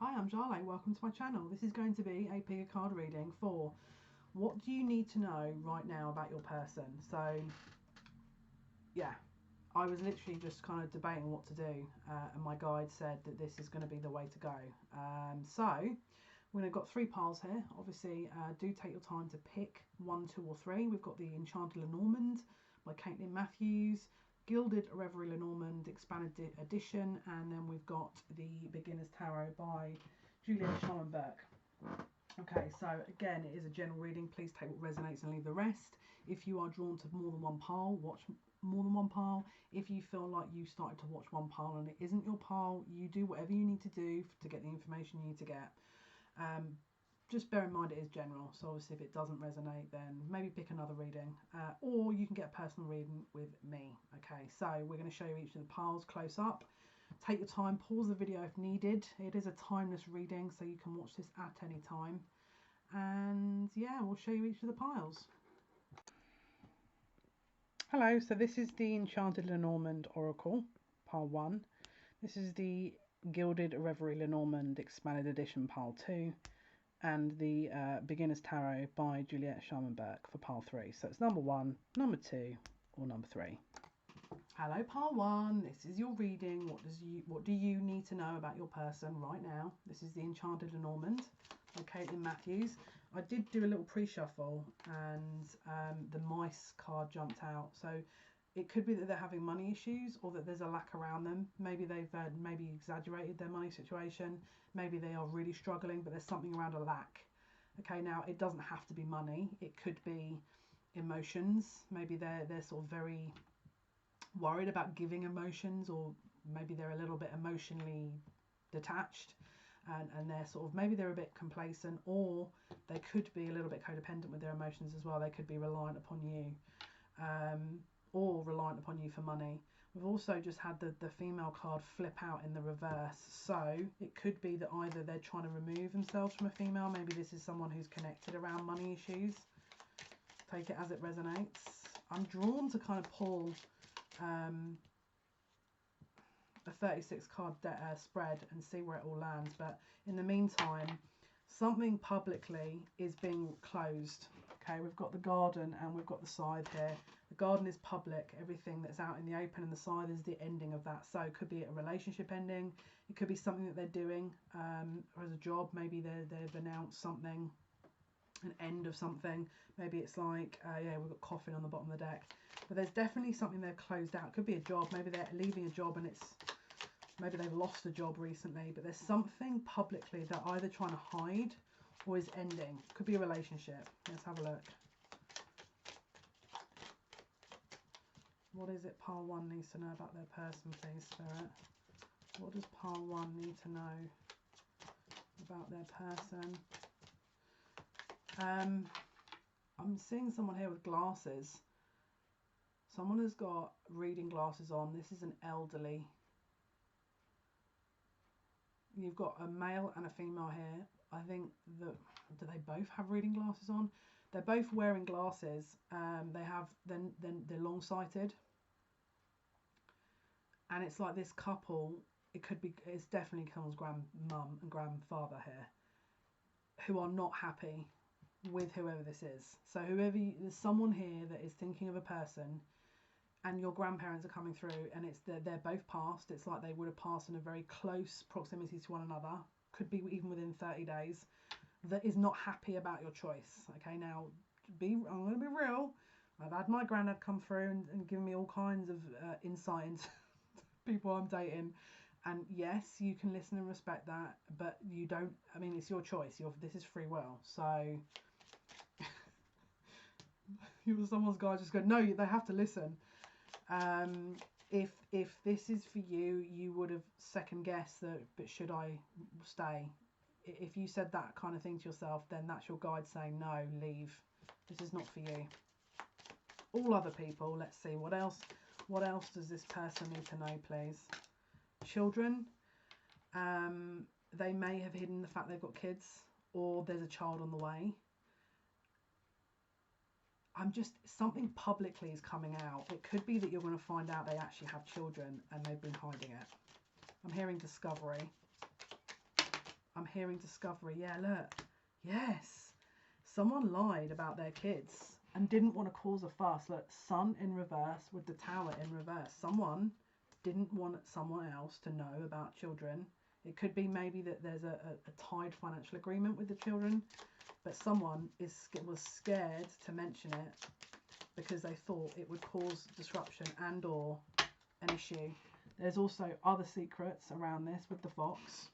Hi, I'm Jale. Welcome to my channel. This is going to be a pick a card reading for what do you need to know right now about your person. So, yeah, I was literally just kind of debating what to do, and my guide said that this is going to be the way to go. So, we've got 3 piles here. Obviously, do take your time to pick 1, 2, or 3. We've got the Enchanted Lenormand by Caitlin Matthews, Gilded Reverie Lenormand Expanded Edition, and then we've got the Beginner's Tarot by Juliet Scharmenberg. Okay, so again, it is a general reading. Please take what resonates and leave the rest. If you are drawn to more than one pile, watch more than one pile. If you feel like you started to watch one pile and it isn't your pile, you do whatever you need to do to get the information you need to get. Just bear in mind it is general, so obviously if it doesn't resonate, then maybe pick another reading, or you can get a personal reading with me. Okay, so we're going to show you each of the piles close up. Take your time, pause the video if needed. It is a timeless reading, so you can watch this at any time. And yeah, we'll show you each of the piles. Hello, so this is the Enchanted Lenormand Oracle, pile 1. This is the Gilded Reverie Lenormand Expanded Edition, pile 2. And the Beginner's Tarot by Juliet Scharmenberg for pile 3. So it's number 1, number 2, or number 3. Hello, pile 1. This is your reading. What do you need to know about your person right now? This is the Enchanted Lenormand by Caitlin Matthews. I did do a little pre-shuffle, and the mice card jumped out. So it could be that they're having money issues, or that there's a lack around them. Maybe they've maybe exaggerated their money situation. Maybe they are really struggling, but there's something around a lack. Okay, now it doesn't have to be money. It could be emotions. Maybe they're sort of very worried about giving emotions, or maybe they're a little bit emotionally detached, and they're sort of, maybe they're a bit complacent, or they could be a little bit codependent with their emotions as well. They could be reliant upon you. Or reliant upon you for money. We've also just had the female card flip out in the reverse, so it could be that either they're trying to remove themselves from a female. Maybe this is someone who's connected around money issues. Take it as it resonates. I'm drawn to kind of pull a 36 card spread and see where it all lands, but in the meantime, something publicly is being closed. Okay, we've got the garden and we've got the scythe here. The garden is public. Everything that's out in the open, and the scythe is the ending of that. So it could be a relationship ending. It could be something that they're doing or as a job. Maybe they've announced something, an end of something. Maybe it's like, yeah, we've got coffin on the bottom of the deck. But there's definitely something they've closed out. It could be a job. Maybe they're leaving a job and maybe they've lost a job recently, but there's something publicly they're either trying to hide or is ending. Could be a relationship. Let's have a look. What is it pile 1 needs to know about their person, please, Spirit? What does pile 1 need to know about their person? I'm seeing someone here with glasses. Someone has got reading glasses on. This is an elderly. You've got a male and a female here. I think that, do they both have reading glasses on? They're both wearing glasses. They're long-sighted, and it's like this couple. It's definitely someone's grandmum and grandfather here, who are not happy with whoever this is. So there's someone here that is thinking of a person, and your grandparents are coming through, and they're both passed. It's like they would have passed in a very close proximity to one another. Could be even within 30 days. That is not happy about your choice. Okay, now I'm going to be real. I've had my granddad come through and give me all kinds of insight into people I'm dating. And yes, you can listen and respect that, but you don't. I mean, it's your choice. This is free will. So you're someone's guy. Just go. No, they have to listen. If this is for you, you would have second guessed that, but should I stay? If you said that kind of thing to yourself, then that's your guide saying no, leave. This is not for you. All other people, let's see what else does this person need to know, please? Children. They may have hidden the fact they've got kids, or there's a child on the way. Something publicly is coming out. It could be that you're going to find out they actually have children and they've been hiding it. I'm hearing discovery. I'm hearing discovery. Yeah, look. Yes. Someone lied about their kids and didn't want to cause a fuss. Look, Sun in reverse with the Tower in reverse. Someone didn't want someone else to know about children. It could be maybe that there's a tied financial agreement with the children, but someone was scared to mention it because they thought it would cause disruption and or an issue. There's also other secrets around this with the fox,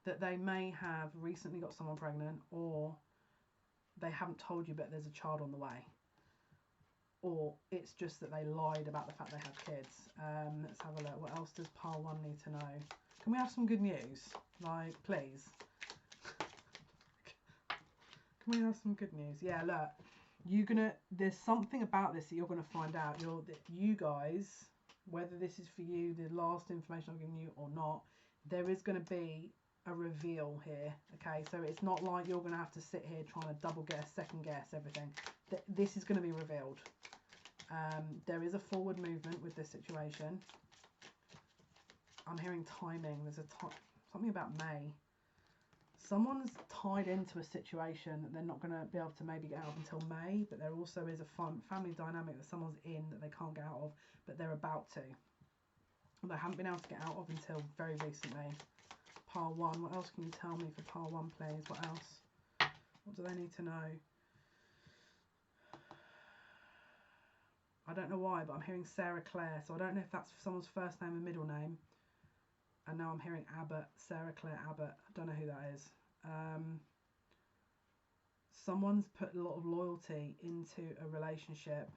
that they may have recently got someone pregnant, or they haven't told you but there's a child on the way, or it's just that they lied about the fact they have kids. Let's have a look. What else does pile 1 need to know? Can we have some good news? Like, please. Can we have some good news? Yeah, look, there's something about this that you're gonna find out. You guys, whether this is for you, the last information I've given you or not, there is gonna be a reveal here. Okay, so it's not like you're gonna have to sit here trying to double guess, second guess everything. This is gonna be revealed. There is a forward movement with this situation. I'm hearing timing. There's something about May. Someone's tied into a situation that they're not going to be able to maybe get out of until May, but there also is a family dynamic that someone's in that they can't get out of, but they're about to. They haven't been able to get out of until very recently. Pile 1. What else can you tell me for pile 1, please? What else? What do they need to know? I don't know why, but I'm hearing Sarah Claire, so I don't know if that's someone's first name and middle name. And now I'm hearing Abbott, Sarah Claire Abbott. I don't know who that is. Someone's put a lot of loyalty into a relationship.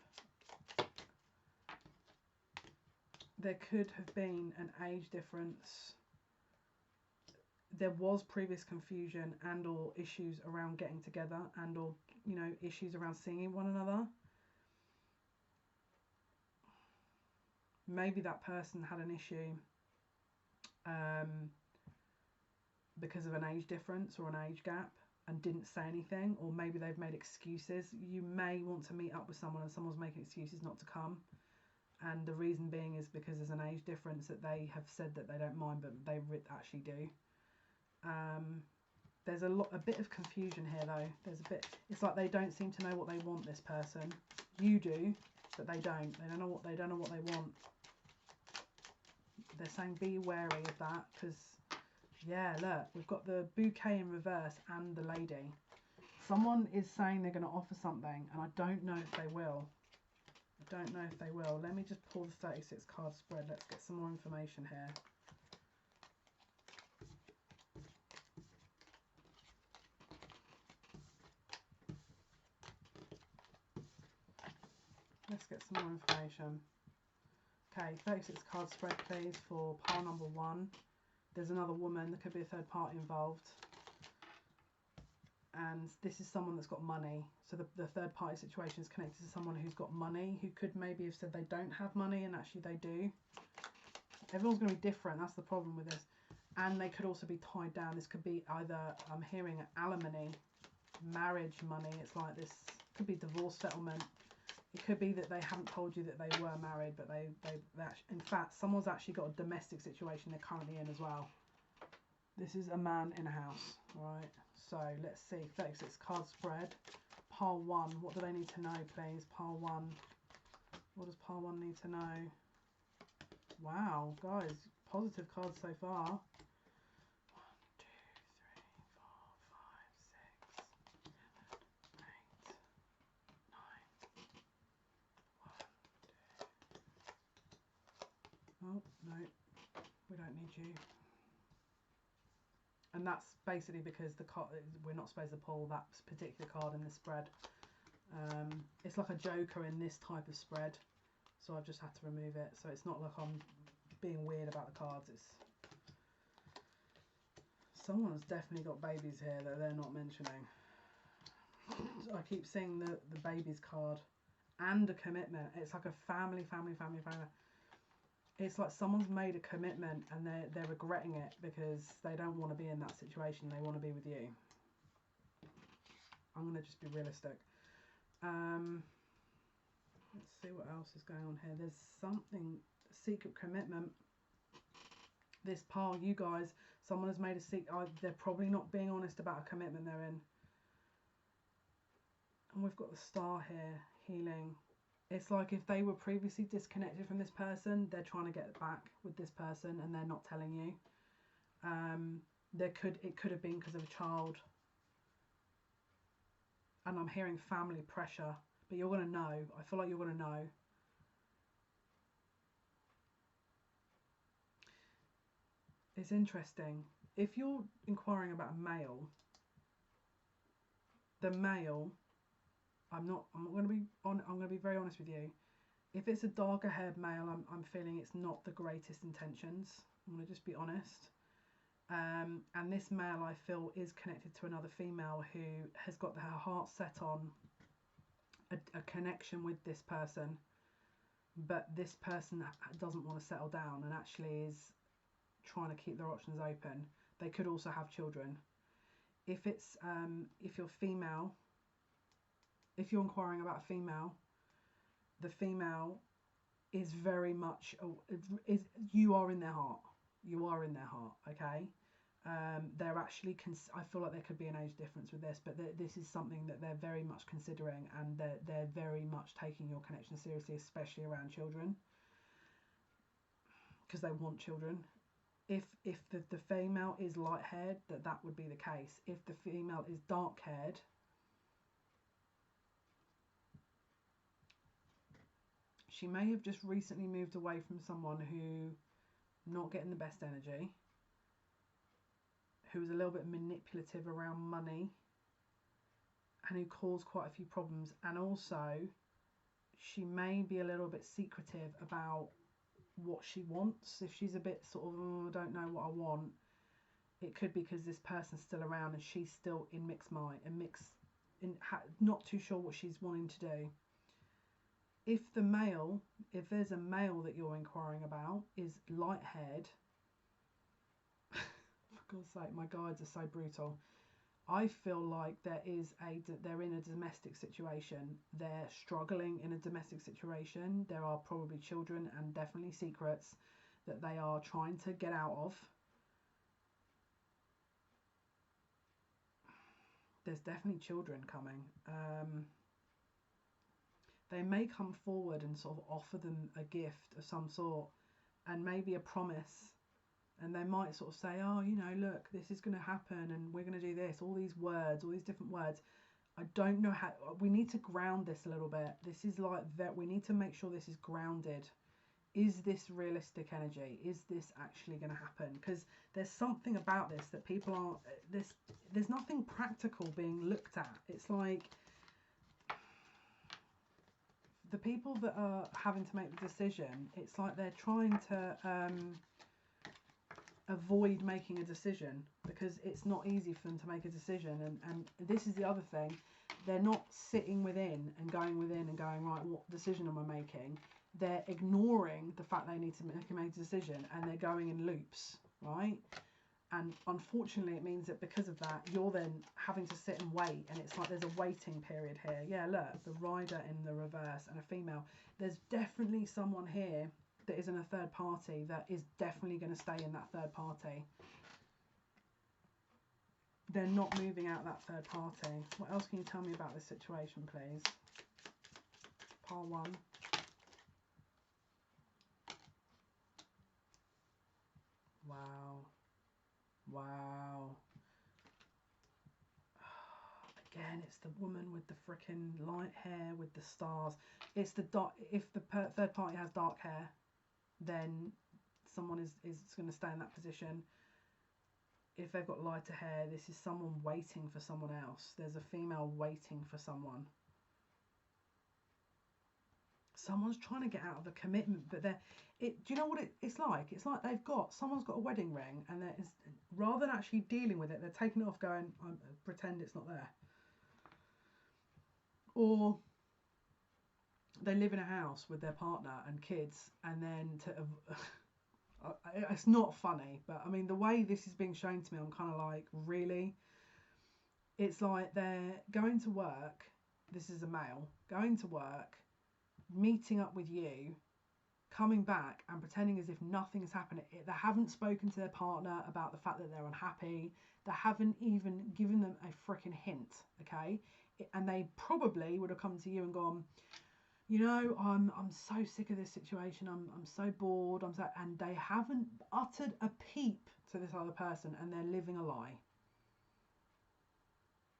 There could have been an age difference. There was previous confusion and or issues around getting together and or, you know, issues around seeing one another. Maybe that person had an issue because of an age difference or an age gap and didn't say anything, or maybe they've made excuses. You may want to meet up with someone and someone's making excuses not to come, and the reason being is because there's an age difference that they have said that they don't mind, but they actually do. There's a bit of confusion here though. It's like they don't seem to know what they want, this person. You do, but they don't. They don't know what they want. They're saying be wary of that, because yeah, look, we've got the bouquet in reverse and the lady. Someone is saying they're going to offer something, and I don't know if they will. Let me just pull the 36 card spread. Let's get some more information here. Let's get some more information. Okay, 36 card spread, please, for pile number 1. There's another woman. There could be a third party involved. And this is someone that's got money. So the third party situation is connected to someone who's got money, who could maybe have said they don't have money and actually they do. Everyone's going to be different. That's the problem with this. And they could also be tied down. This could be either, I'm hearing alimony, marriage money. It's like this could be divorce settlement. It could be that they haven't told you that they were married, but they actually, in fact, someone's actually got a domestic situation they're currently in as well. This is a man in a house, right? So let's see, 36 card spread. Pile 1, what do they need to know, please? Pile 1, what does pile 1 need to know? Wow, guys, positive cards so far. 1, 2, 3, 4, 5, 6, 7, 8, 9. 1, 2. Oh, no, we don't need you. And that's basically because the card, we're not supposed to pull that particular card in the spread. It's like a joker in this type of spread, so I've just had to remove it. So it's not like I'm being weird about the cards. It's someone's definitely got babies here that they're not mentioning. So I keep seeing the babies card and a commitment. It's like a family. It's like someone's made a commitment and they're regretting it because they don't want to be in that situation. They want to be with you. I'm going to just be realistic. Let's see what else is going on here. There's something, secret commitment. This pile, you guys, someone has made a secret. They're probably not being honest about a commitment they're in. And we've got the star here, healing. It's like if they were previously disconnected from this person, they're trying to get back with this person and they're not telling you. It could have been because of a child. And I'm hearing family pressure, but you're going to know. I feel like you're going to know. It's interesting. If you're inquiring about a male, the male, I'm not going to be very honest with you. If it's a darker haired male, I'm feeling it's not the greatest intentions. I'm going to just be honest. And this male, I feel, is connected to another female who has got her heart set on a connection with this person, but this person doesn't want to settle down and actually is trying to keep their options open. They could also have children. If you're female, if you're inquiring about a female, the female is very much you are in their heart. You are in their heart, okay? They're actually, I feel like there could be an age difference with this, but this is something that they're very much considering, and they're very much taking your connection seriously, especially around children, because they want children. If the female is light haired, that would be the case. If the female is dark haired, she may have just recently moved away from someone who not getting the best energy, who was a little bit manipulative around money, and who caused quite a few problems. And also, she may be a little bit secretive about what she wants. If she's a bit sort of, oh, I don't know what I want, it could be because this person's still around and she's still in mixed mind and not too sure what she's wanting to do. If there's a male that you're inquiring about is light haired, for God's sake, my guides are so brutal. I feel like they're in a domestic situation. They're struggling in a domestic situation. There are probably children and definitely secrets that they are trying to get out of. There's definitely children coming. They may come forward and sort of offer them a gift of some sort and maybe a promise. And they might sort of say, oh, you know, look, this is going to happen and we're going to do this. All these words, all these different words. I don't know how. We need to ground this a little bit. This is like that. We need to make sure this is grounded. Is this realistic energy? Is this actually going to happen? Because there's something about this that people aren't. There's nothing practical being looked at. It's like the people that are having to make the decision, it's like they're trying to avoid making a decision because it's not easy for them to make a decision. And this is the other thing. They're not sitting within and going, right, what decision am I making? They're ignoring the fact they need to make a decision, and they're going in loops, right? And unfortunately, it means that because of that, you're then having to sit and wait, and it's like there's a waiting period here. Yeah, look, the rider in the reverse and a female. There's definitely someone here that is in a third party that is definitely going to stay in that third party. They're not moving out that third party. What else can you tell me about this situation, please? Pile 1. Wow. Wow. Again, it's the woman with the freaking light hair with the stars. It's the dark. If the third party has dark hair, then someone is going to stay in that position. If they've got lighter hair, this is someone waiting for someone else. There's a female waiting for someone. Someone's trying to get out of a commitment, but do you know what it's like? It's like someone's got a wedding ring, and rather than actually dealing with it, they're taking it off going, pretend it's not there. Or they live in a house with their partner and kids, and then it's not funny, but I mean, the way this is being shown to me, I'm kind of like, really? It's like they're going to work, this is a male, going to work, meeting up with you, coming back and pretending as if nothing has happened. They haven't spoken to their partner about the fact that they're unhappy. They haven't even given them a freaking hint, okay? And they probably would have come to you and gone, you know, I'm so sick of this situation. I'm so bored. And they haven't uttered a peep to this other person, and they're living a lie.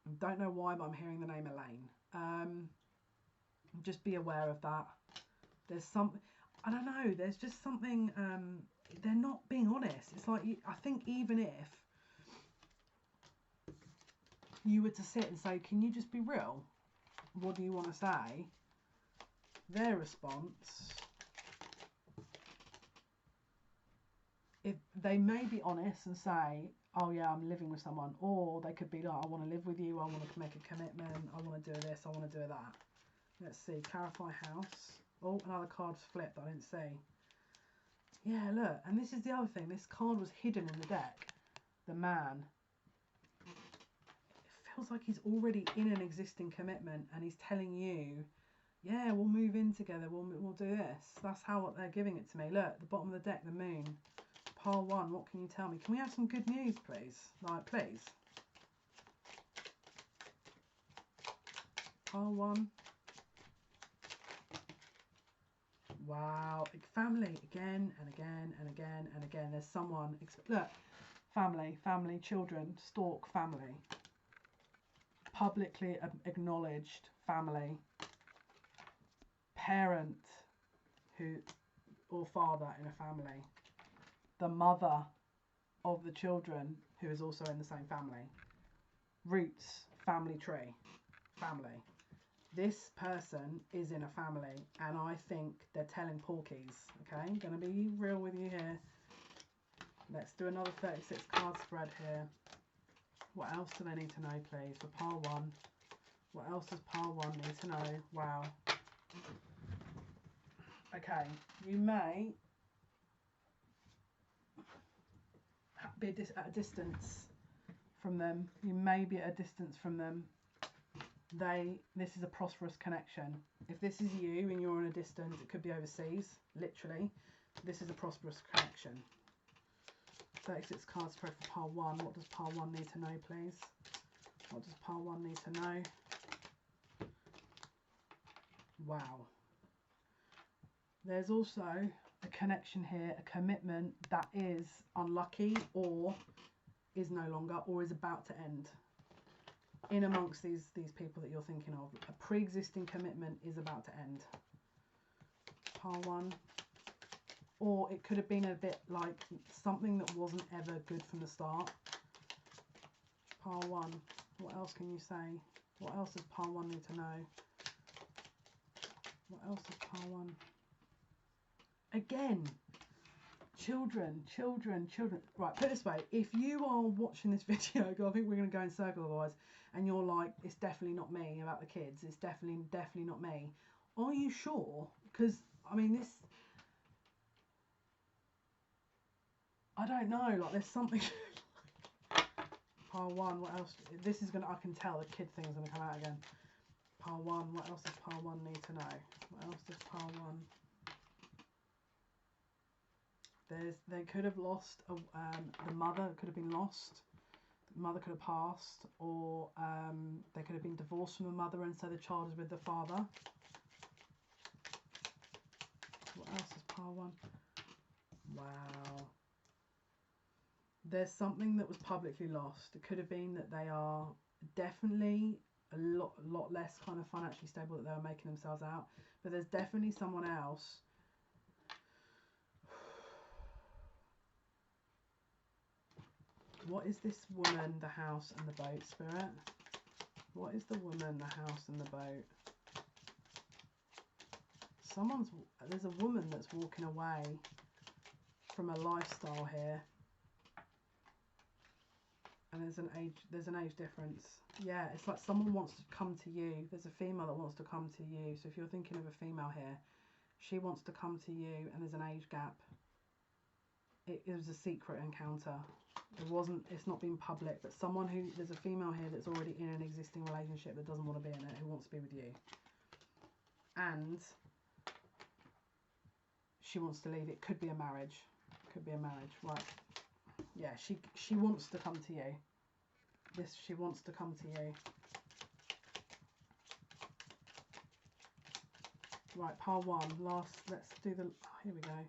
I don't know why, but I'm hearing the name Elaine. Just be aware of that. There's something, I don't know, there's just something, they're not being honest. It's like, I think even if you were to sit and say, can you just be real? What do you want to say? Their response, if they may be honest and say, oh yeah, I'm living with someone, or they could be like, I want to live with you, I want to make a commitment, I want to do this, I want to do that. Let's see, clarify house. Oh, another card's flipped that I didn't see. Yeah, look, and this is the other thing, this card was hidden in the deck. The man. It feels like he's already in an existing commitment, and he's telling you, yeah, we'll move in together, we'll do this. That's how they're giving it to me. Look, the bottom of the deck, the moon. Pile 1, what can you tell me? Can we have some good news, please? Like, please. Pile 1. Wow, family again and again and again and again. There's someone, look, family, children, stalk family. Publicly acknowledged family. Parent who, or father in a family. The mother of the children who is also in the same family. Roots, family tree, family. This person is in a family, and I think they're telling porkies, okay? I'm going to be real with you here. Let's do another 36 card spread here. What else do they need to know, please? For pile 1. What else does pile 1 need to know? Wow. Okay, you may be at a distance from them. You may be at a distance from them. This is a prosperous connection. If this is you and you're in a distance, it could be overseas, literally. This is a prosperous connection. 36 cards spread for pile 1. What does pile 1 need to know, please? What does pile 1 need to know? Wow. There's also a connection here, a commitment that is unlucky or is no longer or is about to end. In amongst these people that you're thinking of, a pre-existing commitment is about to end. Pile 1. Or it could have been a bit like something that wasn't ever good from the start. Pile 1. What else can you say? What else does pile 1 need to know? What else does pile 1? Again, children. Right, put it this way. If you are watching this video, I think we're going to go in circles otherwise, and you're like, it's definitely not me about the kids. It's definitely not me. Are you sure? Because, I mean, this... I don't know. Like, there's something... Pile 1, what else? This is going to... I can tell the kid thing's going to come out again. Pile 1, what else does pile 1 need to know? What else does pile 1... They could have lost, the mother could have been lost, the mother could have passed, or they could have been divorced from the mother and so the child is with the father. What else is pile 1? Wow. There's something that was publicly lost. It could have been that they are definitely a lot less kind of financially stable that they were making themselves out, but there's definitely someone else. What is this woman, the house and the boat, Spirit? What is the woman, the house and the boat? There's a woman that's walking away from a lifestyle here. And there's an age difference. Yeah, it's like someone wants to come to you. There's a female that wants to come to you. So if you're thinking of a female here, she wants to come to you and there's an age gap. It was a secret encounter. It's not been public, but there's a female here that's already in an existing relationship that doesn't want to be in it, who wants to be with you. And she wants to leave. It could be a marriage. Could be a marriage. Right. Yeah, she wants to come to you. She wants to come to you. Right, pile 1. Last, let's do the, here we go.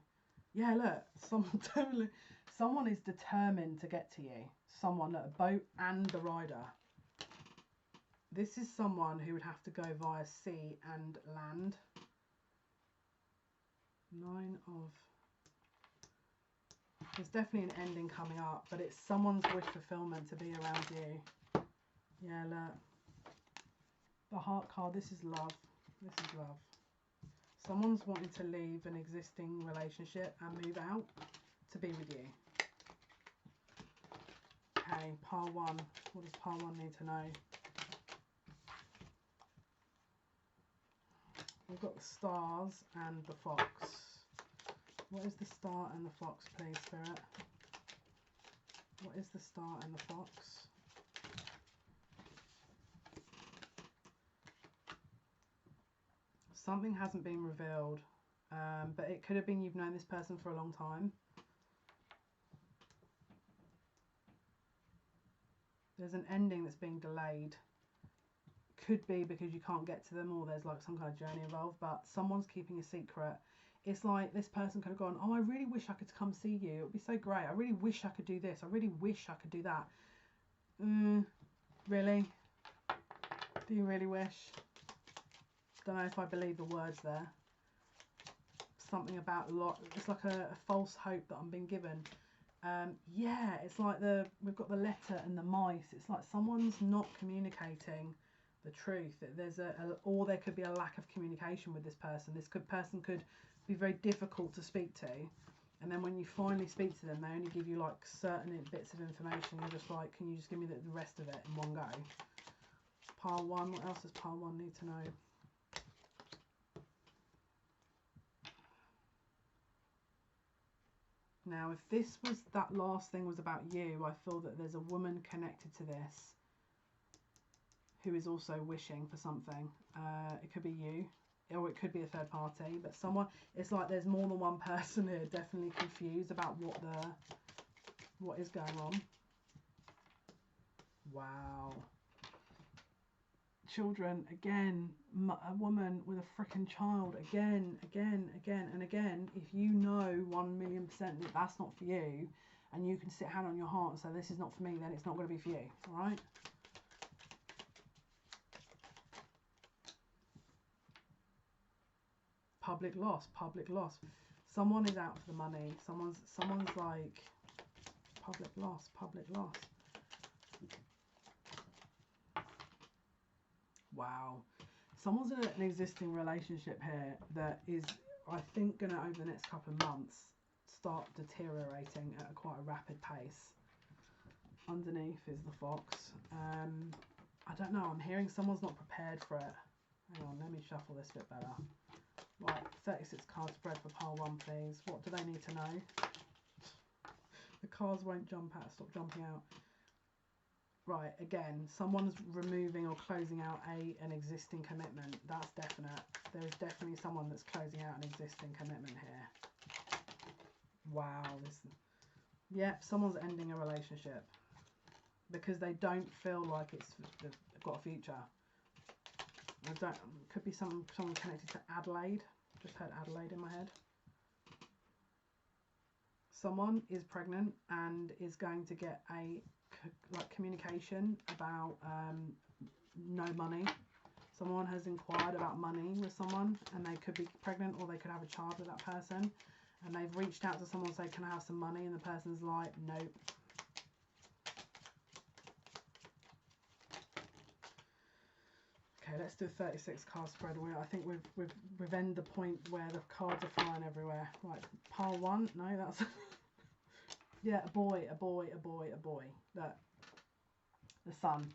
Yeah, look, someone is determined to get to you. Someone, look, a boat and a rider. This is someone who would have to go via sea and land. 9 of, there's definitely an ending coming up, but it's someone's wish fulfillment to be around you. Yeah, look. The heart card, this is love. This is love. Someone's wanting to leave an existing relationship and move out to be with you. Okay, pile 1. What does pile 1 need to know? We've got the stars and the fox. What is the star and the fox, please, Spirit? What is the star and the fox? Something hasn't been revealed, but it could have been you've known this person for a long time. There's an ending that's being delayed. Could be because you can't get to them, or there's like some kind of journey involved, but someone's keeping a secret. It's like this person could have gone, oh, I really wish I could come see you. It would be so great. I really wish I could do this. I really wish I could do that. Really? Do you really wish? Don't know if I believe the words there. Something about it's like a false hope that I'm being given. Yeah, it's like we've got the letter and the mice. It's like someone's not communicating the truth. There's or there could be a lack of communication with this person. Person could be very difficult to speak to, and then when you finally speak to them, they only give you like certain bits of information. You're just like, can you just give me the rest of it in one go? Pile 1. What else does pile 1 need to know? Now, if that last thing was about you, I feel that there's a woman connected to this who is also wishing for something. It could be you, or it could be a third party, but someone, it's like there's more than one person here definitely confused about what is going on. Wow. Children, again, a woman with a freaking child, again, and again. If you know 1,000,000% that that's not for you, and you can sit hand on your heart and say, this is not for me, then it's not going to be for you, all right? Public loss, public loss. Someone is out for the money. Someone's like, public loss, public loss. Wow. Someone's in an existing relationship here that is, I think, going to, over the next couple of months, start deteriorating at quite a rapid pace. Underneath is the fox. I don't know. I'm hearing someone's not prepared for it. Hang on, let me shuffle this a bit better. Right, 36 card spread for pile 1, please. What do they need to know? The cards won't jump out. Stop jumping out. Right, again, someone's removing or closing out an existing commitment. That's definite. There is definitely someone that's closing out an existing commitment here. Wow. Yep, someone's ending a relationship because they don't feel like they've got a future. Could be someone connected to Adelaide. Just heard Adelaide in my head. Someone is pregnant and is going to get communication about no money. Someone has inquired about money with someone, and they could be pregnant or they could have a child with that person, and they've reached out to someone to say, can I have some money? And the person's like, nope. Okay, let's do a 36 card spread. I think we've ended the point where the cards are flying everywhere. Right, pile 1. No, that's yeah, a boy. Look, the sun.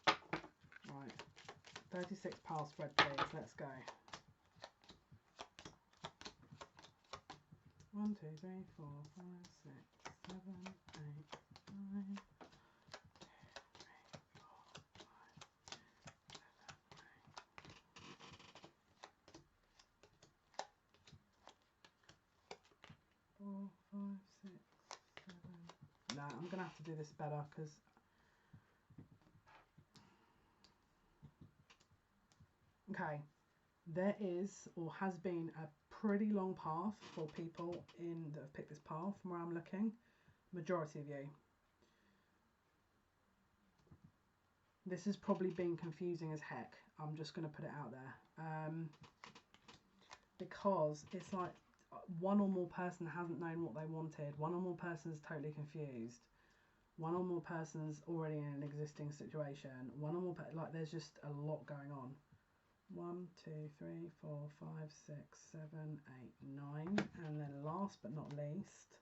Right, 36 pile spread, please. Let's go. 1, 2, 3, 4, 5, 6, 7, 8, 9. that. I'm going to have to do this better because... Okay, there is or has been a pretty long path for people that have picked this path from where I'm looking. Majority of you. This has probably been confusing as heck. I'm just going to put it out there. Because it's like one or more person hasn't known what they wanted. One or more person's totally confused. One or more person's already in an existing situation. One or more, like there's just a lot going on. 1, 2, 3, 4, 5, 6, 7, 8, 9. And then last but not least,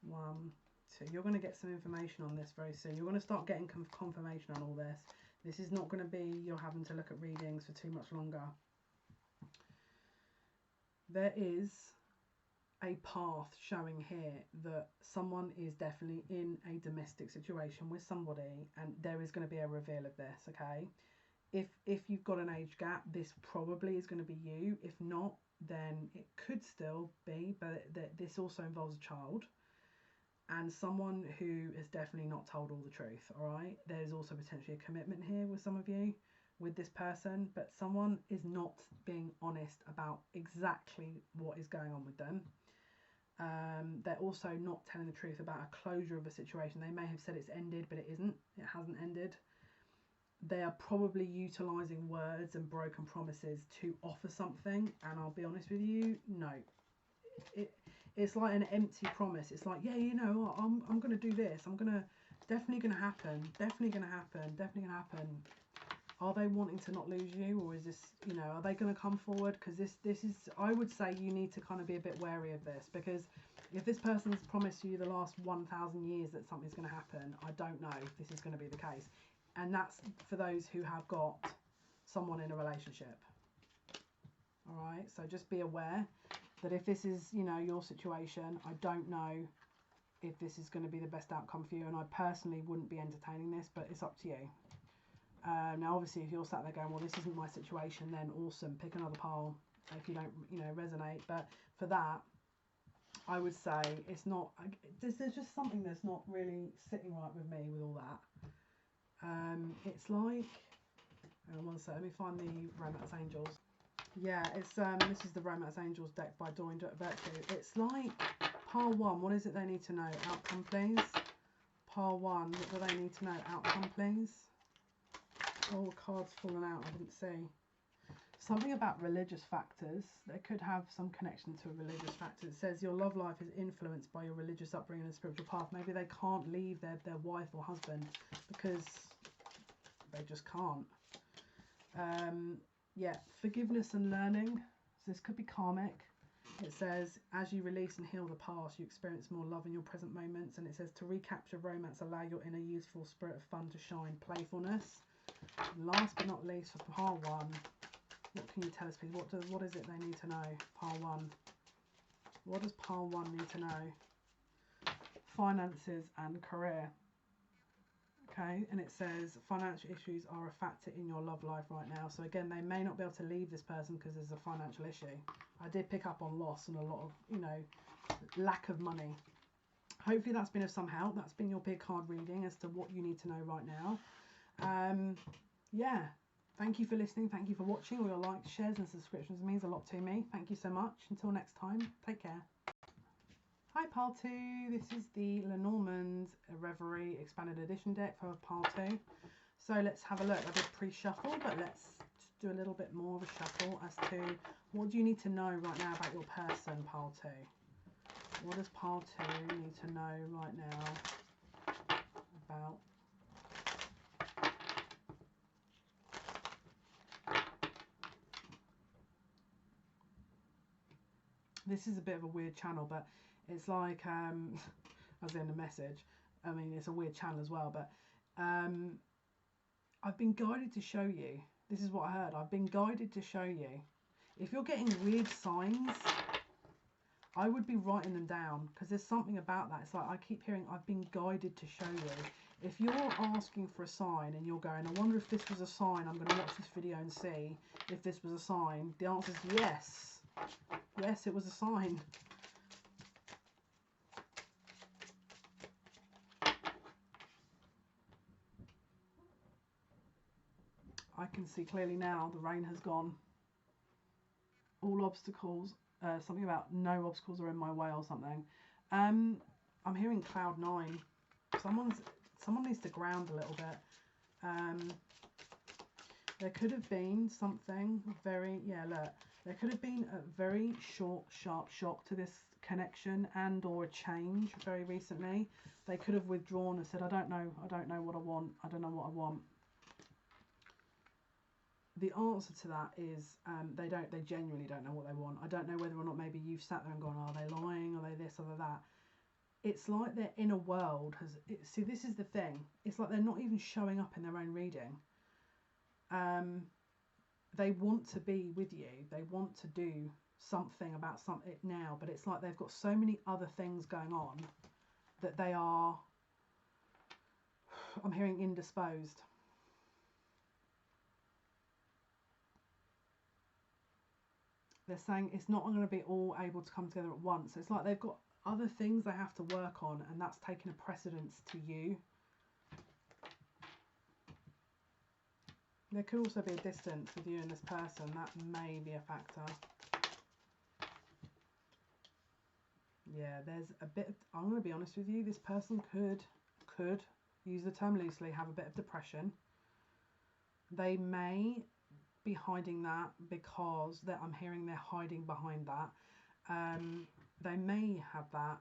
1, 2. You're going to get some information on this very soon. You're going to start getting confirmation on all this. This is not going to be you're having to look at readings for too much longer. There is a path showing here that someone is definitely in a domestic situation with somebody, and there is going to be a reveal of this, okay? If you've got an age gap, this probably is going to be you. If not, then it could still be, but this also involves a child and someone who has definitely not told all the truth, all right? There's also potentially a commitment here with some of you, with this person, but someone is not being honest about exactly what is going on with them. They're also not telling the truth about a closure of a situation. They may have said it's ended, but it isn't. It hasn't ended. They are probably utilising words and broken promises to offer something, and I'll be honest with you, no. It's like an empty promise. It's like, yeah, you know what, I'm going to do this. Definitely going to happen. Definitely going to happen. Definitely going to happen. Are they wanting to not lose you, or is this, you know, are they going to come forward? Because this is, I would say you need to kind of be a bit wary of this, because if this person's promised you the last 1,000 years that something's going to happen, I don't know if this is going to be the case. And that's for those who have got someone in a relationship. All right, so just be aware that if this is, you know, your situation, I don't know if this is going to be the best outcome for you, and I personally wouldn't be entertaining this, but it's up to you. Now, obviously, if you're sat there going, well, this isn't my situation, then awesome, pick another pile if you don't, you know, resonate. But for that, I would say it's not, there's just something that's not really sitting right with me with all that. It's like, one sec, let me find the Romance Angels. Yeah, it's this is the Romance Angels deck by Doreen Virtue. It's like pile 1, what is it they need to know? Outcome, please. Pile 1, what do they need to know? Outcome, please. All the cards fallen out, I didn't see. Something about religious factors. They could have some connection to a religious factor. It says your love life is influenced by your religious upbringing and spiritual path. Maybe they can't leave their wife or husband because they just can't. Yeah, forgiveness and learning. So this could be karmic. It says, as you release and heal the past, you experience more love in your present moments. And it says, to recapture romance, allow your inner youthful spirit of fun to shine. Playfulness. And last but not least, for pile 1, what can you tell us, please? What is it they need to know? Pile 1. What does pile 1 need to know? Finances and career. Okay, and it says financial issues are a factor in your love life right now. So again, they may not be able to leave this person because there's a financial issue. I did pick up on loss and a lot of, you know, lack of money. Hopefully that's been of some help. That's been your big card reading as to what you need to know right now. Yeah, thank you for listening. Thank you for watching. All your likes, shares and subscriptions means a lot to me. Thank you so much. Until next time, take care. Hi Pile 2, this is the Lenormand Reverie Expanded Edition deck for Pile 2. So let's have a look. I did pre-shuffle, but let's do a little bit more of a shuffle as to what do you need to know right now about your person, Pile 2. What does Pile 2 need to know right now about this is a bit of a weird channel, but it's like, as in the message, I mean, it's a weird channel as well, but I've been guided to show you, this is what I heard, I've been guided to show you, if you're getting weird signs, I would be writing them down, because there's something about that. It's like I keep hearing, I've been guided to show you. If you're asking for a sign and you're going, I wonder if this was a sign, I'm going to watch this video and see if this was a sign, the answer is yes. Yes, it was a sign. I can see clearly now the rain has gone. All obstacles, something about no obstacles are in my way or something. I'm hearing cloud 9. Someone needs to ground a little bit. There could have been something very, yeah, look, there could have been a very short, sharp shock to this connection and or a change very recently. They could have withdrawn and said, I don't know what I want. I don't know what I want. The answer to that is they genuinely don't know what they want. I don't know whether or not maybe you've sat there and gone, are they lying? Are they this? Are they that? It's like their inner world has, see, this is the thing. It's like they're not even showing up in their own reading. They want to be with you. They want to do something about something now, but it's like they've got so many other things going on that they are, I'm hearing, indisposed. They're saying it's not going to be all able to come together at once. It's like they've got other things they have to work on, and that's taken a precedence to you. There could also be a distance with you and this person. That may be a factor. Yeah, there's a bit of, I'm going to be honest with you, this person could, use the term loosely, have a bit of depression. They may be hiding that because I'm hearing they're hiding behind that. They may have that.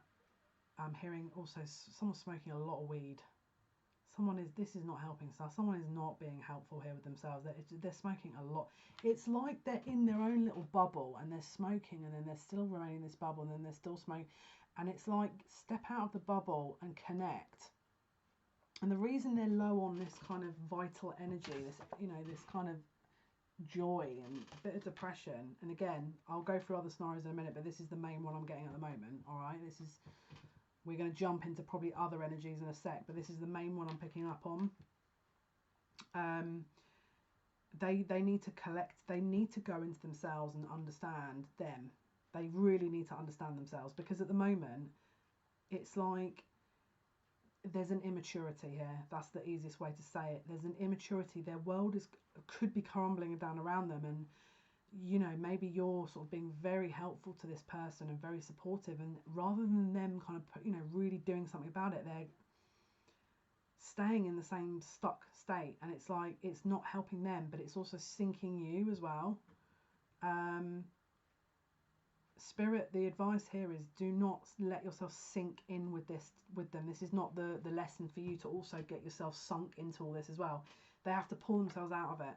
I'm hearing also someone smoking a lot of weed. This is not helping. So someone is not being helpful here with themselves. They're smoking a lot. It's like they're in their own little bubble and they're smoking, and then they're still remaining in this bubble, and then they're still smoking. And it's like, step out of the bubble and connect. And the reason they're low on this kind of vital energy, this kind of joy and a bit of depression. And again, I'll go through other scenarios in a minute, but this is the main one I'm getting at the moment. All right, we're going to jump into probably other energies in a sec, but this is the main one I'm picking up on. They need to collect. They need to go into themselves and understand them. They really need to understand themselves, because at the moment, it's like there's an immaturity here. That's the easiest way to say it. There's an immaturity. Their world could be crumbling down around them, and maybe you're sort of being very helpful to this person and very supportive, and rather than them kind of really doing something about it, they're staying in the same stuck state, and it's like it's not helping them, but it's also sinking you as well. Spirit, the advice here is, do not let yourself sink in with them. This is not the lesson for you to also get yourself sunk into all this as well. They have to pull themselves out of it.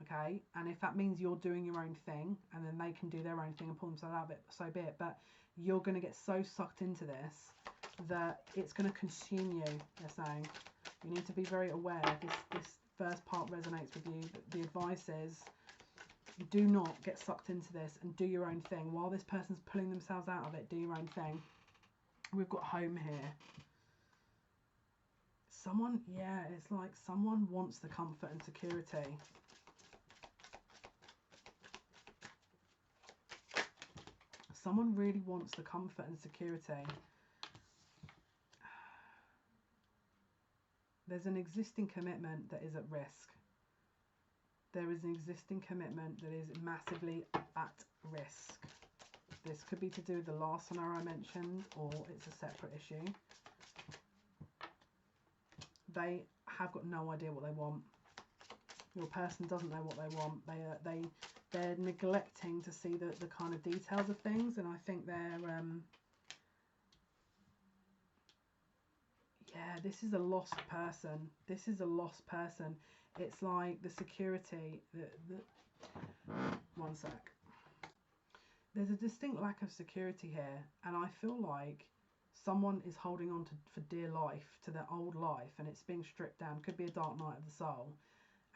Okay, and if that means you're doing your own thing and then they can do their own thing and pull themselves out of it, so be it. But you're going to get so sucked into this that it's going to consume you. They're saying you need to be very aware. This first part resonates with you. The advice is, do not get sucked into this and do your own thing. While this person's pulling themselves out of it, do your own thing. We've got home here. Someone, yeah, it's like someone wants the comfort and security. Someone really wants the comfort and security. There's an existing commitment that is at risk. There is an existing commitment that is massively at risk. This could be to do with the last scenario I mentioned, or it's a separate issue. They have got no idea what they want. Your person doesn't know what they want. They're neglecting to see the kind of details of things, and I think they're yeah, this is a lost person. This is a lost person. It's like the security. One sec. There's a distinct lack of security here, and I feel like someone is holding on for dear life to their old life, and it's being stripped down. Could be a dark night of the soul,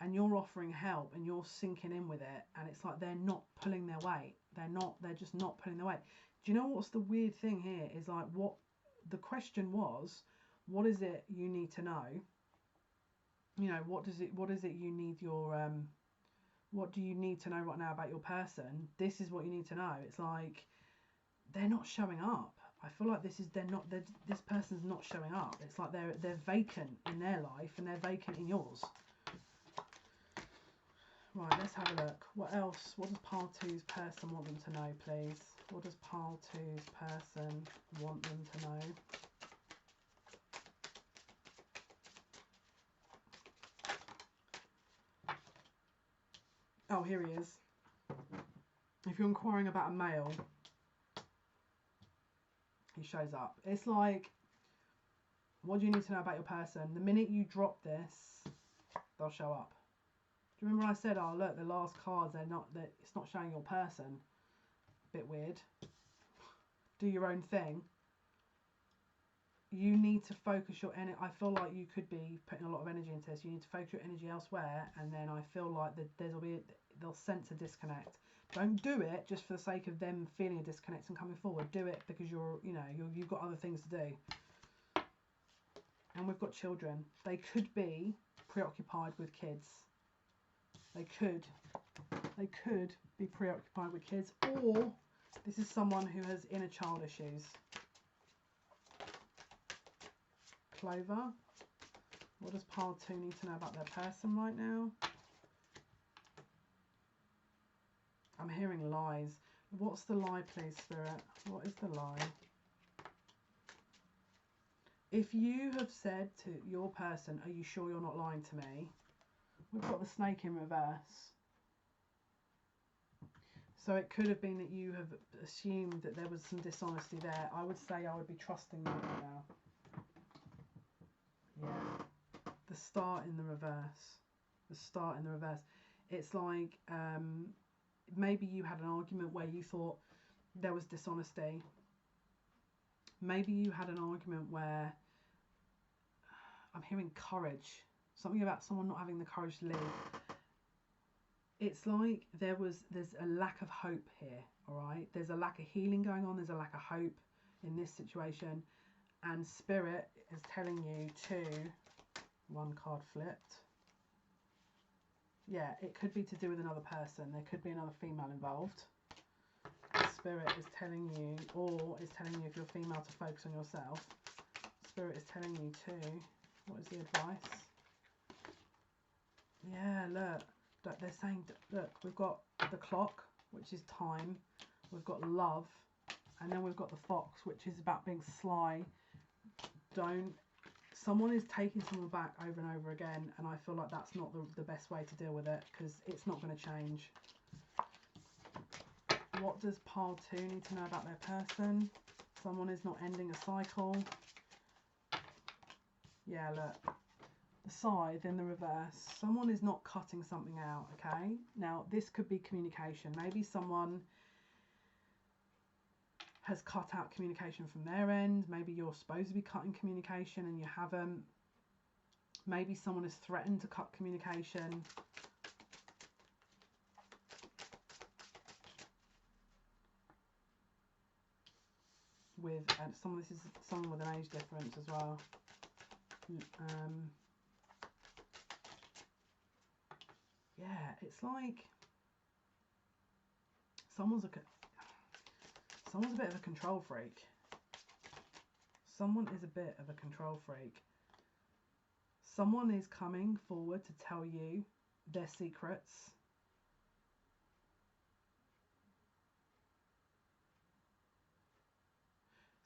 and you're offering help, and you're sinking in with it, and it's like they're not pulling their weight. They're just not pulling their weight. Do you know what's the weird thing here? Is like, what the question was, what is it you need to know? What is it you need your what do you need to know right now about your person? This is what you need to know. It's like they're not showing up. I feel like this person's not showing up. It's like they're vacant in their life and they're vacant in yours. Right, let's have a look. What else? What does pile two's person want them to know, please? What does pile two's person want them to know? Oh, here he is. If you're inquiring about a male, he shows up. It's like, what do you need to know about your person? The minute you drop this, they'll show up. Do you remember when I said, oh look, the last cards, it's not showing your person? Bit weird. Do your own thing. You need to focus your energy. I feel like you could be putting a lot of energy into this. You need to focus your energy elsewhere, and then I feel like they'll sense a disconnect. Don't do it just for the sake of them feeling a disconnect and coming forward. Do it because you've got other things to do. And we've got children. They could be preoccupied with kids. They could be preoccupied with kids, or this is someone who has inner child issues. Clover, what does pile 2 need to know about their person right now? I'm hearing lies. What's the lie, please, Spirit? What is the lie? If you have said to your person, are you sure you're not lying to me? We've got the snake in reverse. So it could have been that you have assumed that there was some dishonesty there. I would say I would be trusting that right now. Yeah. The star in the reverse. The star in the reverse. It's like maybe you had an argument where you thought there was dishonesty. Maybe you had an argument where I'm hearing courage. Something about someone not having the courage to leave. It's like there's a lack of hope here, all right? There's a lack of healing going on. There's a lack of hope in this situation. And Spirit is telling you to, one card flipped. Yeah, it could be to do with another person. There could be another female involved. Spirit is telling you, or is telling you if you're female to focus on yourself. Spirit is telling you to, what is the advice? Yeah, look. They're saying, look, we've got the clock, which is time. We've got love. And then we've got the fox, which is about being sly. Someone is taking someone back over and over again. And I feel like that's not the best way to deal with it, because it's not going to change. What does pile 2 need to know about their person? Someone is not ending a cycle. Yeah, look. The scythe in the reverse. Someone is not cutting something out, okay? Now, this could be communication. Maybe someone has cut out communication from their end. Maybe you're supposed to be cutting communication and you haven't. Maybe someone has threatened to cut communication. With this is someone with an age difference as well. Yeah, it's like someone's a bit of a control freak. Someone is a bit of a control freak. Someone is coming forward to tell you their secrets.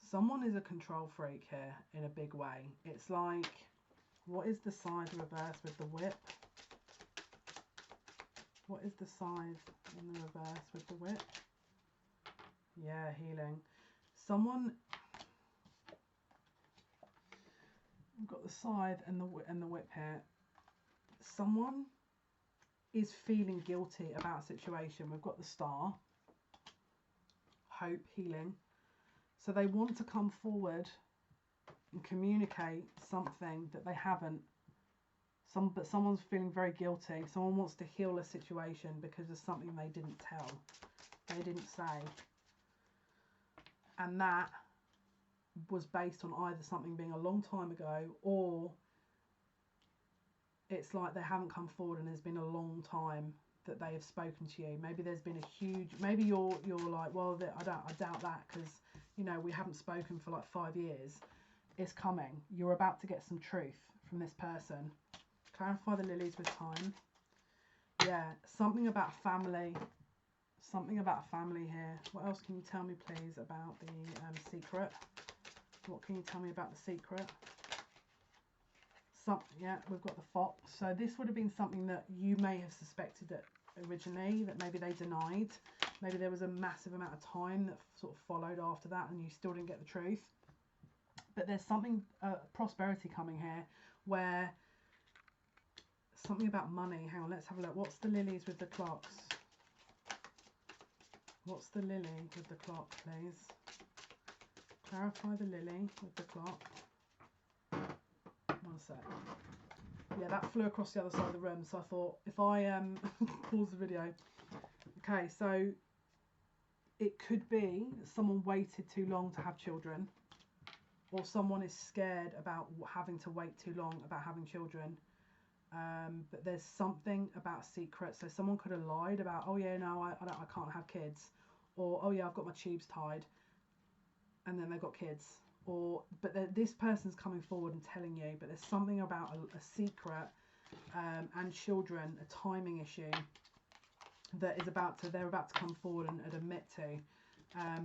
Someone is a control freak here in a big way. It's like, what is the side reverse with the whip? What is the scythe in the reverse with the whip? Yeah, healing. Someone, we've got the scythe and the whip here. Someone is feeling guilty about a situation. We've got the star, hope, healing. So they want to come forward and communicate something that they haven't. But someone's feeling very guilty. Someone wants to heal a situation because of something they didn't tell. They didn't say. And that was based on either something being a long time ago, or it's like they haven't come forward and there's been a long time that they have spoken to you. Maybe there's been a huge, maybe you're like, well, I doubt that, because we haven't spoken for like 5 years. It's coming. You're about to get some truth from this person. Clarify the lilies with time. Yeah, something about family. Something about family here. What else can you tell me, please, about the secret? What can you tell me about the secret? Yeah, we've got the fox. So this would have been something that you may have suspected that originally, that maybe they denied. Maybe there was a massive amount of time that sort of followed after that and you still didn't get the truth. But there's something, prosperity coming here, where something about money. Hang on, let's have a look. What's the lilies with the clocks? What's the lily with the clock, please? Clarify the lily with the clock. 1 sec. Yeah, that flew across the other side of the room, so I thought if I pause the video. Okay, so it could be that someone waited too long to have children, or someone is scared about having to wait too long about having children. But there's something about secrets. So someone could have lied about, oh yeah, no, I can't have kids, or oh yeah, I've got my tubes tied, and then they've got kids. But this person's coming forward and telling you, but there's something about a secret and children, a timing issue that is they're about to come forward and admit to,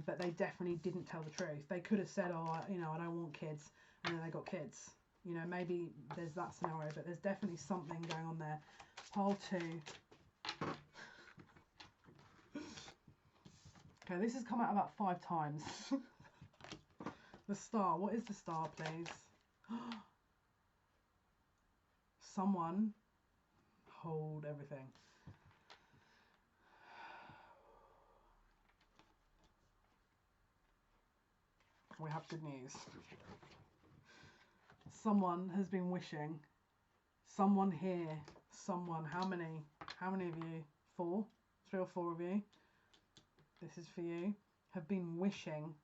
but they definitely didn't tell the truth. They could have said, oh, I don't want kids, and then they got kids. You know, maybe there's that scenario, but there's definitely something going on there. Pile 2. Okay, this has come out about 5 times. The star. What is the star, please? Someone hold everything. We have good news. Someone has been wishing. Someone here. Someone. How many? How many of you? 4? 3 or 4 of you. This is for you. Have been wishing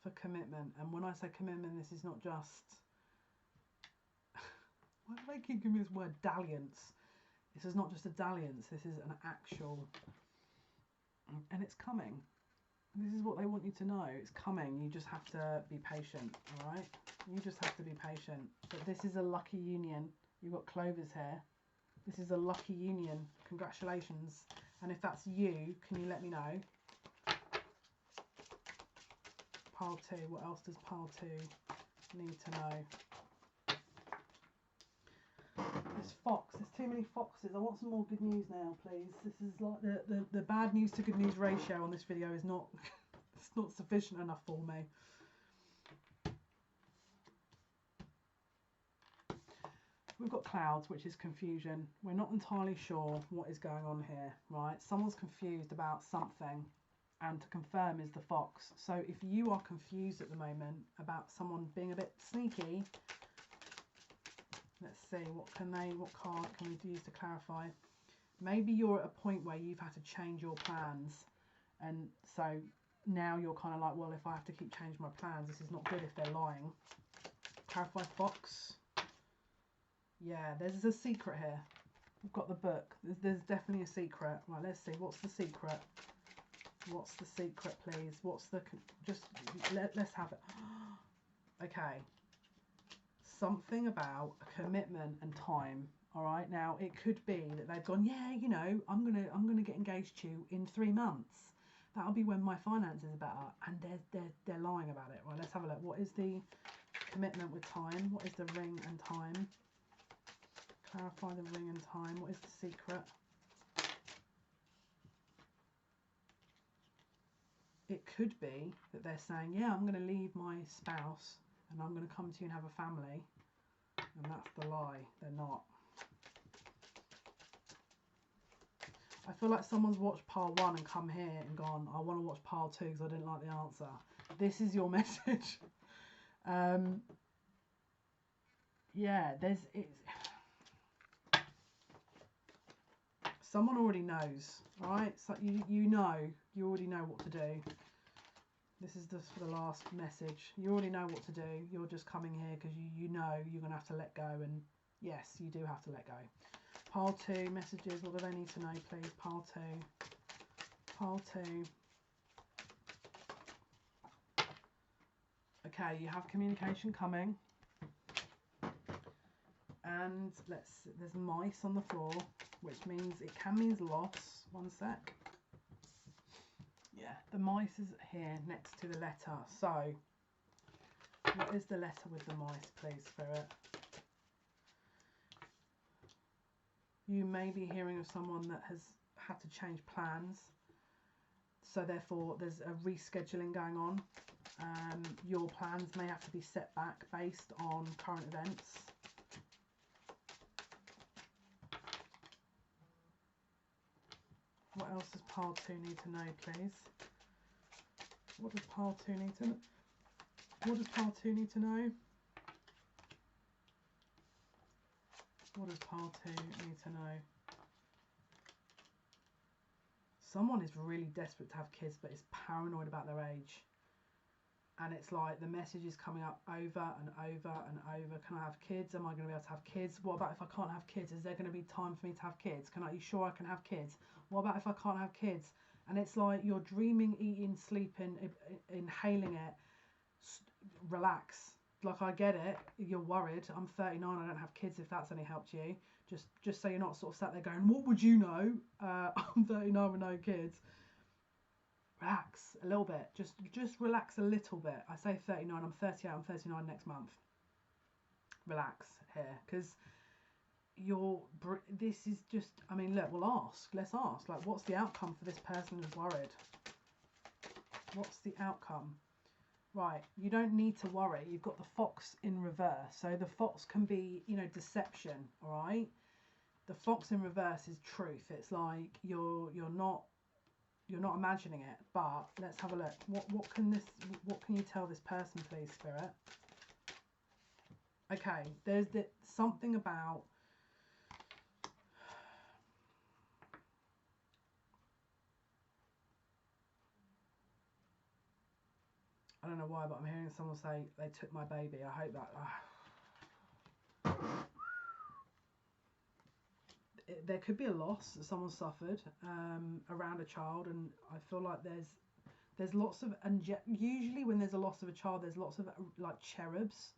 for commitment. And when I say commitment, this is not just... Why do they keep giving me this word dalliance? This is not just a dalliance. This is an actual... And it's coming. This is what they want you to know. It's coming. You just have to be patient, all right? You just have to be patient. But this is a lucky union. You've got clovers here. This is a lucky union. Congratulations. And if that's you, can you let me know? Pile 2. What else does pile 2 need to know? This fox. There's too many foxes. I want some more good news now, please. This is like the bad news to good news ratio on this video is not it's not sufficient enough for me. We've got clouds, which is confusion. We're not entirely sure what is going on here, right? Someone's confused about something, and to confirm is the fox. So if you are confused at the moment about someone being a bit sneaky, let's see, what card can we use to clarify? Maybe you're at a point where you've had to change your plans, and so now you're kind of like, well, if I have to keep changing my plans, this is not good if they're lying. Clarify fox. Yeah, there's a secret here. We've got the book. There's definitely a secret. Right, let's see. What's the secret? What's the secret, please? What's the... Let's have it. Okay. Something about commitment and time. All right. Now, it could be that they've gone, yeah, you know, I'm gonna get engaged to you in 3 months. That'll be when my finances are better. And they're lying about it. Right, let's have a look. What is the commitment with time? What is the ring and time? Clarify the ring and time. What is the secret? It could be that they're saying, yeah, I'm going to leave my spouse and I'm going to come to you and have a family. And that's the lie. They're not. I feel like someone's watched pile 1 and come here and gone, I want to watch pile 2 because I didn't like the answer. This is your message. Yeah, someone already knows, right? So you already know what to do. This is just for the last message. You already know what to do. You're just coming here because you know you're going to have to let go, and yes, you do have to let go. Pile 2 messages. What do they need to know, please? Pile 2. Pile 2. Okay, you have communication coming. and there's mice on the floor, which means it can mean loss. One sec. Yeah, the mice is here next to the letter. So what is the letter with the mice, please, Spirit? You may be hearing of someone that has had to change plans, so therefore there's a rescheduling going on. Your plans may have to be set back based on current events. What else does pile 2 need to know, please? What does pile 2 need to know? What does pile 2 need to know? What does pile 2 need to know? Someone is really desperate to have kids, but is paranoid about their age. And it's like the message is coming up over and over and over. Can I have kids? Am I going to be able to have kids? What about if I can't have kids? Is there going to be time for me to have kids? Are you sure I can have kids? What about if I can't have kids? And it's like you're dreaming, eating, sleeping, inhaling it. Relax. Like, I get it. You're worried. I'm 39. I don't have kids, if that's any help to you. Just so you're not sort of sat there going, what would you know? I'm 39 with no kids. Relax a little bit. Just relax a little bit. I say 39. I'm 38. I'm 39 next month. Relax here, because this is just. I mean, look. We'll ask. Let's ask. Like, what's the outcome for this person who's worried? What's the outcome? Right. You don't need to worry. You've got the fox in reverse. So the fox can be, deception. All right. The fox in reverse is truth. It's like you're not imagining it. But let's have a look. What can you tell this person, please, Spirit? Okay, there's something about I don't know why, but I'm hearing someone say they took my baby. I hope that there could be a loss that someone suffered around a child, and I feel like there's lots of, and usually when there's a loss of a child, there's lots of like cherubs,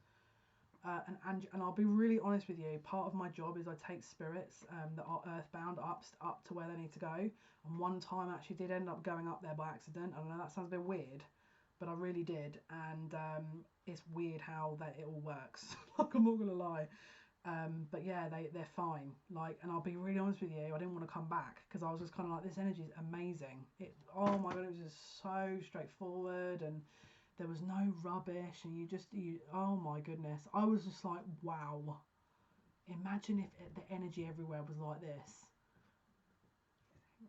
and I'll be really honest with you. Part of my job is I take spirits that are earthbound up to where they need to go. And one time I actually did end up going up there by accident. I know that sounds a bit weird, but I really did, and it's weird how it all works. Like, I'm not gonna lie. But yeah, they're fine. Like, and I'll be really honest with you, I didn't want to come back because I was just kind of like, this energy is amazing. Oh my god, it was just so straightforward, and there was no rubbish, and oh my goodness, I was just like, wow. Imagine if the energy everywhere was like this.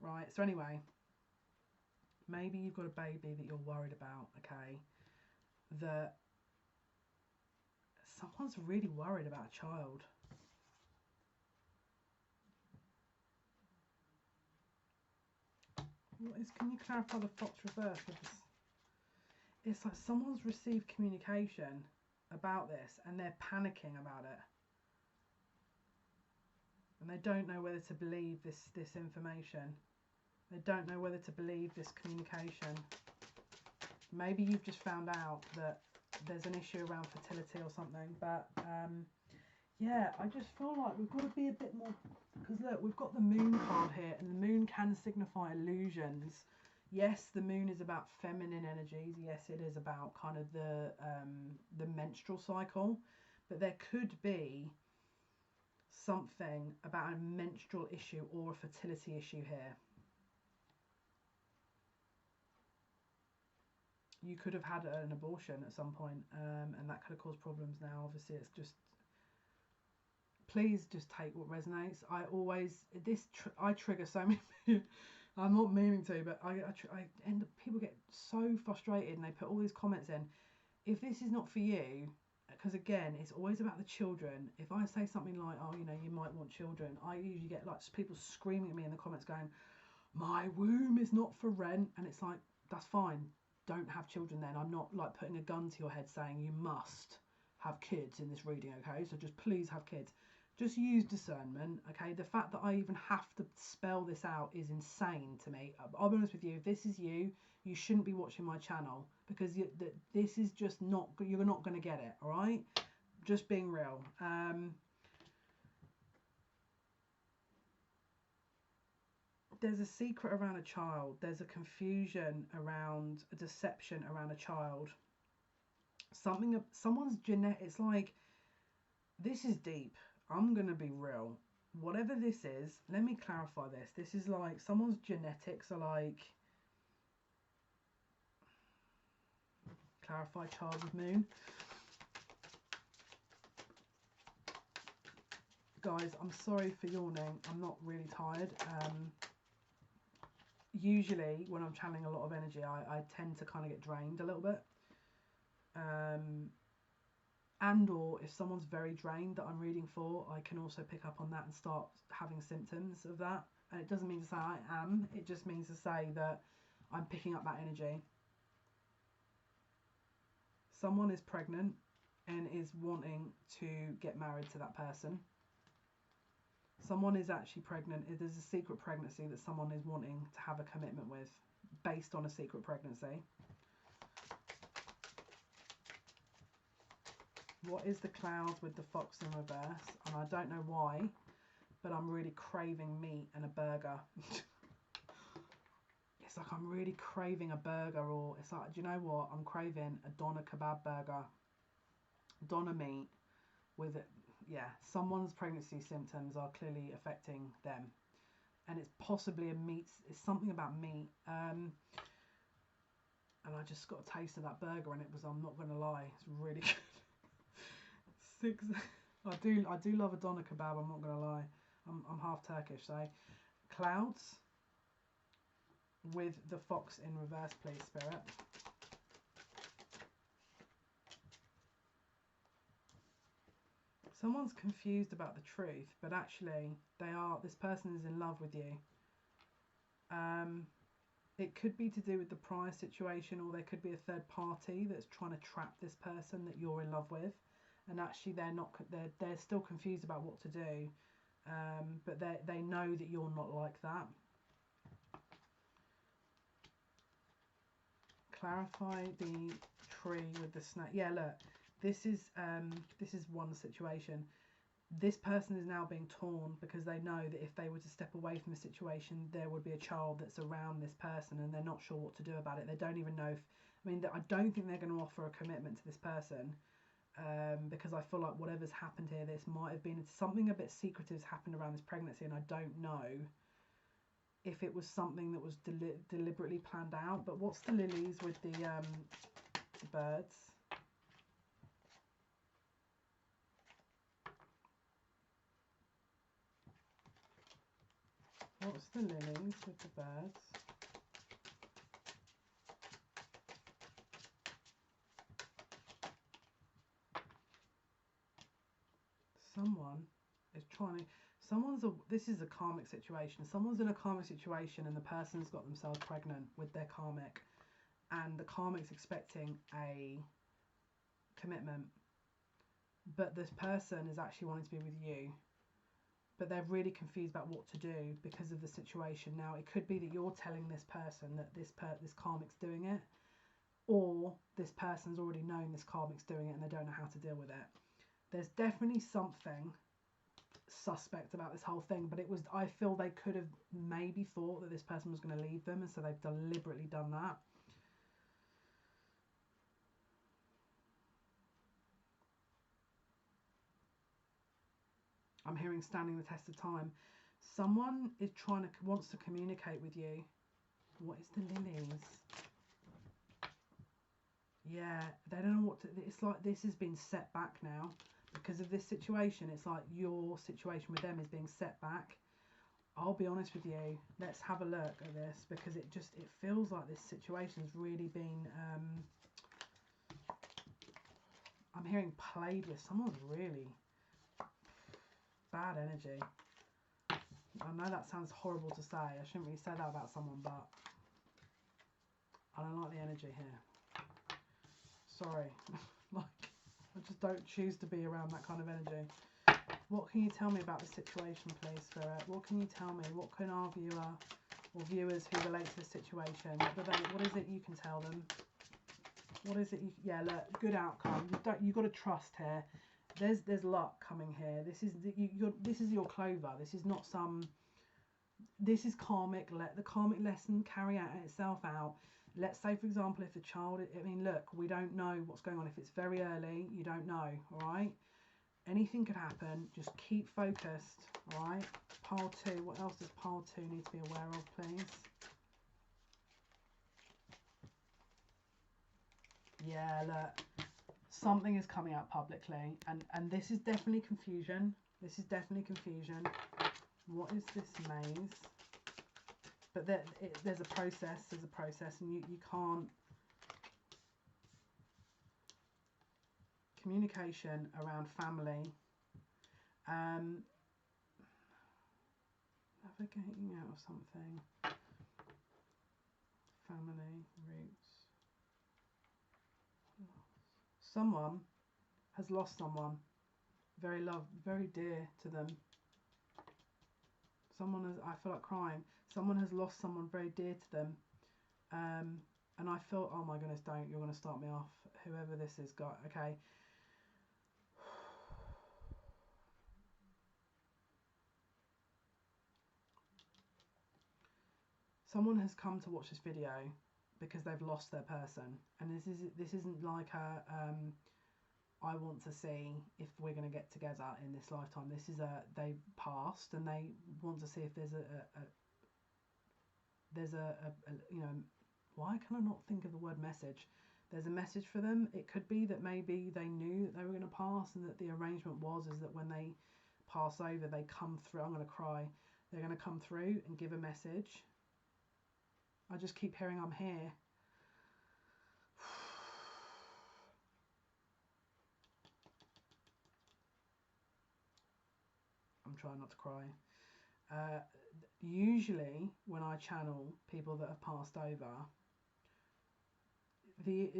Right. So anyway, maybe you've got a baby that you're worried about. Okay, that someone's really worried about a child. Can you clarify the fox reverse with this? It's like someone's received communication about this and they're panicking about it. And they don't know whether to believe this information. They don't know whether to believe this communication. Maybe you've just found out that there's an issue around fertility or something, but yeah, I just feel like we've got to be a bit more, because look, we've got the moon card here, and the moon can signify illusions. Yes, the moon is about feminine energies. Yes, it is about kind of the menstrual cycle, but there could be something about a menstrual issue or a fertility issue here. You could have had an abortion at some point, and that could have caused problems. Now, obviously, it's just, please just take what resonates. I trigger so many. I'm not meaning to, but I end up, people get so frustrated and they put all these comments in. If this is not for you, because again, it's always about the children. If I say something like, oh, you might want children, I usually get like people screaming at me in the comments going, my womb is not for rent. And it's like, that's fine. Don't have children then. I'm not like putting a gun to your head saying you must have kids in this reading, okay? So just please have kids. Just use discernment, okay? The fact that I even have to spell this out is insane to me. I'll be honest with you, if this is you, you shouldn't be watching my channel, because this is just not, you're not going to get it, all right? Just being real. there's a secret around a child. There's a confusion around a deception around a child. Someone's genetic. It's like, this is deep. I'm gonna be real. Whatever this is, let me clarify this. This is like someone's genetics are like, clarify child with moon. Guys, I'm sorry for yawning. I'm not really tired. Usually when I'm channeling a lot of energy, I tend to kind of get drained a little bit. And or if someone's very drained that I'm reading for, I can also pick up on that and start having symptoms of that. And it doesn't mean to say I am, it just means to say that I'm picking up that energy. Someone is pregnant and is wanting to get married to that person. Someone is actually pregnant. There's a secret pregnancy that someone is wanting to have a commitment with based on a secret pregnancy. What is the cloud with the fox in reverse? And I don't know why, but I'm really craving meat and a burger. It's like I'm really craving a burger, or it's like, do you know what? I'm craving a doner kebab burger. Doner meat with it. Yeah, someone's pregnancy symptoms are clearly affecting them. And it's possibly a meat, it's something about meat. And I just got a taste of that burger and it was, I'm not going to lie, it's really good. I do love a doner kebab, I'm not gonna lie. I'm half Turkish, so clouds with the fox in reverse, please, Spirit. Someone's confused about the truth, but actually this person is in love with you. It could be to do with the prior situation, or there could be a third party that's trying to trap this person that you're in love with. And actually they're still confused about what to do, but they know that you're not like that. Clarify the tree with the snake. Yeah, look, this is one situation. This person is now being torn because they know that if they were to step away from the situation, there would be a child that's around this person, and they're not sure what to do about it. They don't even know if, I don't think they're going to offer a commitment to this person. Because I feel like whatever's happened here, this might have been something a bit secretive has happened around this pregnancy, and I don't know if it was something that was deliberately planned out. But what's the lilies with the birds? What's the lilies with the birds? Someone is trying to, this is a karmic situation. Someone's in a karmic situation and the person's got themselves pregnant with their karmic, and the karmic's expecting a commitment, but this person is actually wanting to be with you, but they're really confused about what to do because of the situation. Now, it could be that you're telling this person that this karmic's doing it, or this person's already known this karmic's doing it and they don't know how to deal with it. There's definitely something suspect about this whole thing, but I feel they could have maybe thought that this person was going to leave them, and so they've deliberately done that. I'm hearing standing the test of time. Someone is wants to communicate with you. What is the lilies? Yeah, they don't know what to, it's like this has been set back now. Because of this situation, it's like your situation with them is being set back. I'll be honest with you. Let's have a look at this, because it feels like this situation's really been. I'm hearing played with. Someone's really bad energy. I know that sounds horrible to say. I shouldn't really say that about someone, but I don't like the energy here. Sorry. Like, I just don't choose to be around that kind of energy. What can you tell me about the situation, please, Spirit? What can you tell me? What can our viewer or viewers who relate to the situation, what is it you can tell them? What is it? Yeah, look, good outcome. You've got to trust here. There's luck coming here. This is your clover. This is not some this is karmic. Let the karmic lesson carry out itself out. Let's say, for example, if the child, I mean, look, we don't know what's going on. If it's very early, you don't know, all right? Anything could happen. Just keep focused, all right? Pile 2, what else does pile 2 need to be aware of, please? Yeah, look, something is coming out publicly, and this is definitely confusion. This is definitely confusion. What is this maze? But there's a process. There's a process, and you can't. Communication around family. Navigating out of something. Family roots. Someone has lost someone very very dear to them. Someone has, I feel like crying. Someone has lost someone very dear to them. And I feel, oh my goodness, don't, you're going to start me off. Whoever this is, got, okay. Someone has come to watch this video because they've lost their person, and this isn't like a I want to see if we're going to get together in this lifetime. This is a, they passed and they want to see if there's a you know, why can I not think of the word message? There's a message for them. It could be that maybe they knew that they were going to pass, and that the arrangement was is that when they pass over, they come through. I'm going to cry. They're going to come through and give a message. I just keep hearing I'm here. I'm trying not to cry. Usually when I channel people that have passed over, the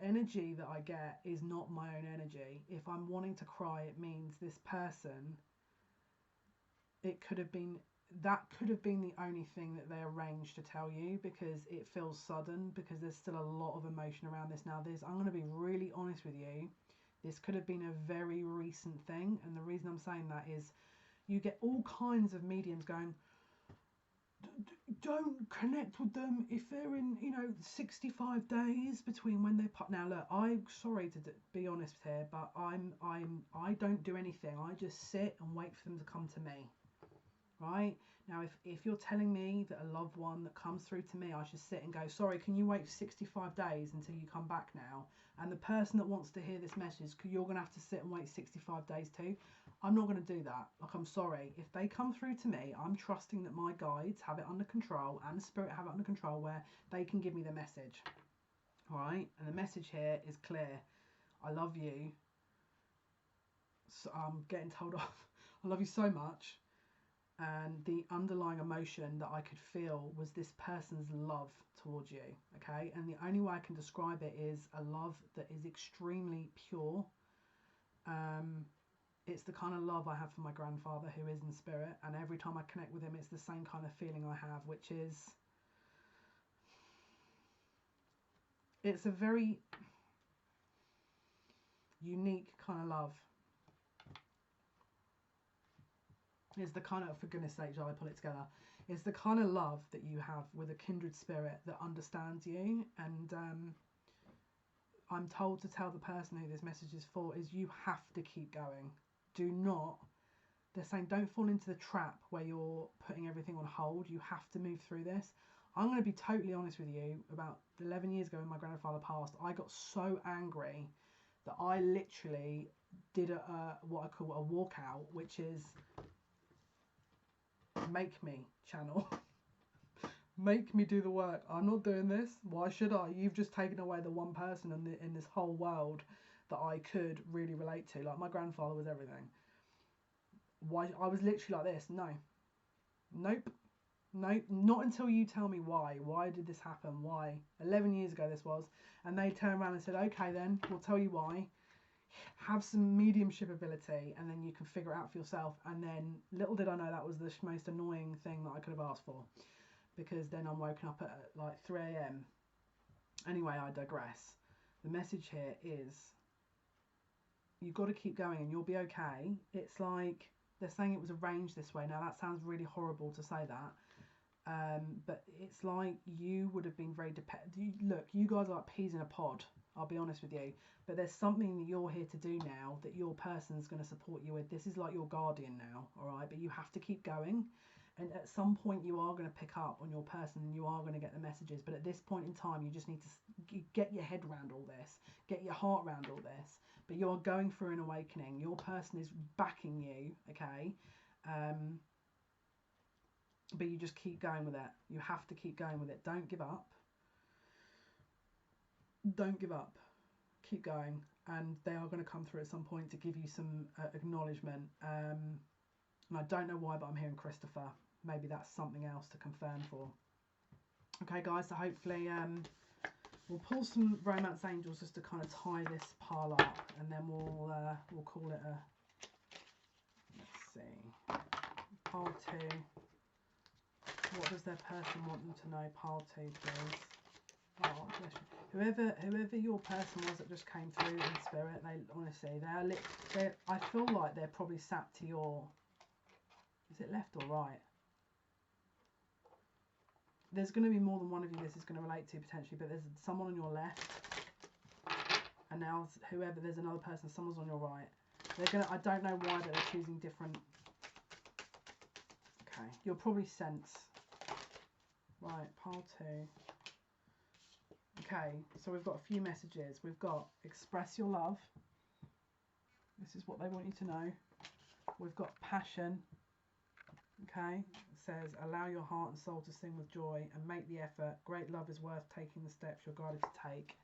energy that I get is not my own energy. If I'm wanting to cry, it means this person, it could have been, that could have been the only thing that they arranged to tell you, because it feels sudden, because there's still a lot of emotion around this. Now I'm going to be really honest with you, this could have been a very recent thing, and the reason I'm saying that is you get all kinds of mediums going, don't connect with them if they're in, you know, 65 days between when they pop. Now look, I'm sorry to be honest here, but I don't do anything. I just sit and wait for them to come to me. Right now, if you're telling me that a loved one that comes through to me, I should sit and go, sorry, can you wait for 65 days until you come back now? And the person that wants to hear this message, you're going to have to sit and wait 65 days too. I'm not going to do that. Like, I'm sorry. If they come through to me, I'm trusting that my guides have it under control and the spirit have it under control where they can give me the message. All right. And the message here is clear. I love you. So I'm getting told off. I love you so much. And the underlying emotion that I could feel was this person's love towards you, okay? And the only way I can describe it is a love that is extremely pure. It's the kind of love I have for my grandfather, who is in spirit, and every time I connect with him, it's the same kind of feeling I have, which is, it's a very unique kind of love. Is the kind of, for goodness sake, shall I pull it together? It's the kind of love that you have with a kindred spirit that understands you. And I'm told to tell the person who this message is for is you have to keep going. Do not, they're saying don't fall into the trap where you're putting everything on hold. You have to move through this. I'm going to be totally honest with you. About 11 years ago when my grandfather passed, I got so angry that I literally did what I call a walkout, which is make me channel. Make me do the work. I'm not doing this. Why should I? You've just taken away the one person in this whole world that I could really relate to. Like, my grandfather was everything. Why? I was literally like this. No. Nope. Nope. Not until you tell me why. Why did this happen? Why? 11 years ago this was. And they turned around and said, okay then, we'll tell you why. Have some mediumship ability, and then you can figure it out for yourself. And then little did I know that was the most annoying thing that I could have asked for, because then I'm woken up at like 3 a.m. Anyway, I digress. The message here is you've got to keep going and you'll be okay. It's like They're saying it was arranged this way. Now that sounds really horrible to say that, but it's like you would have been very dependent. Look, you guys are like peas in a pod. I'll be honest with you. But there's something that you're here to do now that your person's going to support you with. This is like your guardian now, all right? But you have to keep going. And at some point you are going to pick up on your person and you are going to get the messages. But at this point in time, you just need to get your head around all this, get your heart around all this. But you are going through an awakening. Your person is backing you, okay? But you just keep going with it. You have to keep going with it. Don't give up. Don't give up. Keep going. And they are going to come through at some point to give you some acknowledgement. And I don't know why, but I'm hearing Christopher. Maybe that's something else to confirm for. Okay, guys, so hopefully we'll pull some romance angels just to kind of tie this pile up, and then we'll call it a, let's see, pile 2. What does their person want them to know? Pile 2, please. Oh, bless you. Whoever your person was that just came through in spirit, they honestly, I feel like they're probably sat to your, is it left or right? There's going to be more than one of you this is going to relate to potentially, but there's someone on your left, and now there's another person, someone's on your right. I don't know why they're choosing different. Okay, you'll probably sense. Right, pile 2. Okay, so we've got a few messages. We've got express your love. This is what they want you to know. We've got passion. Okay, it says allow your heart and soul to sing with joy and make the effort. Great love is worth taking the steps you're guided to take.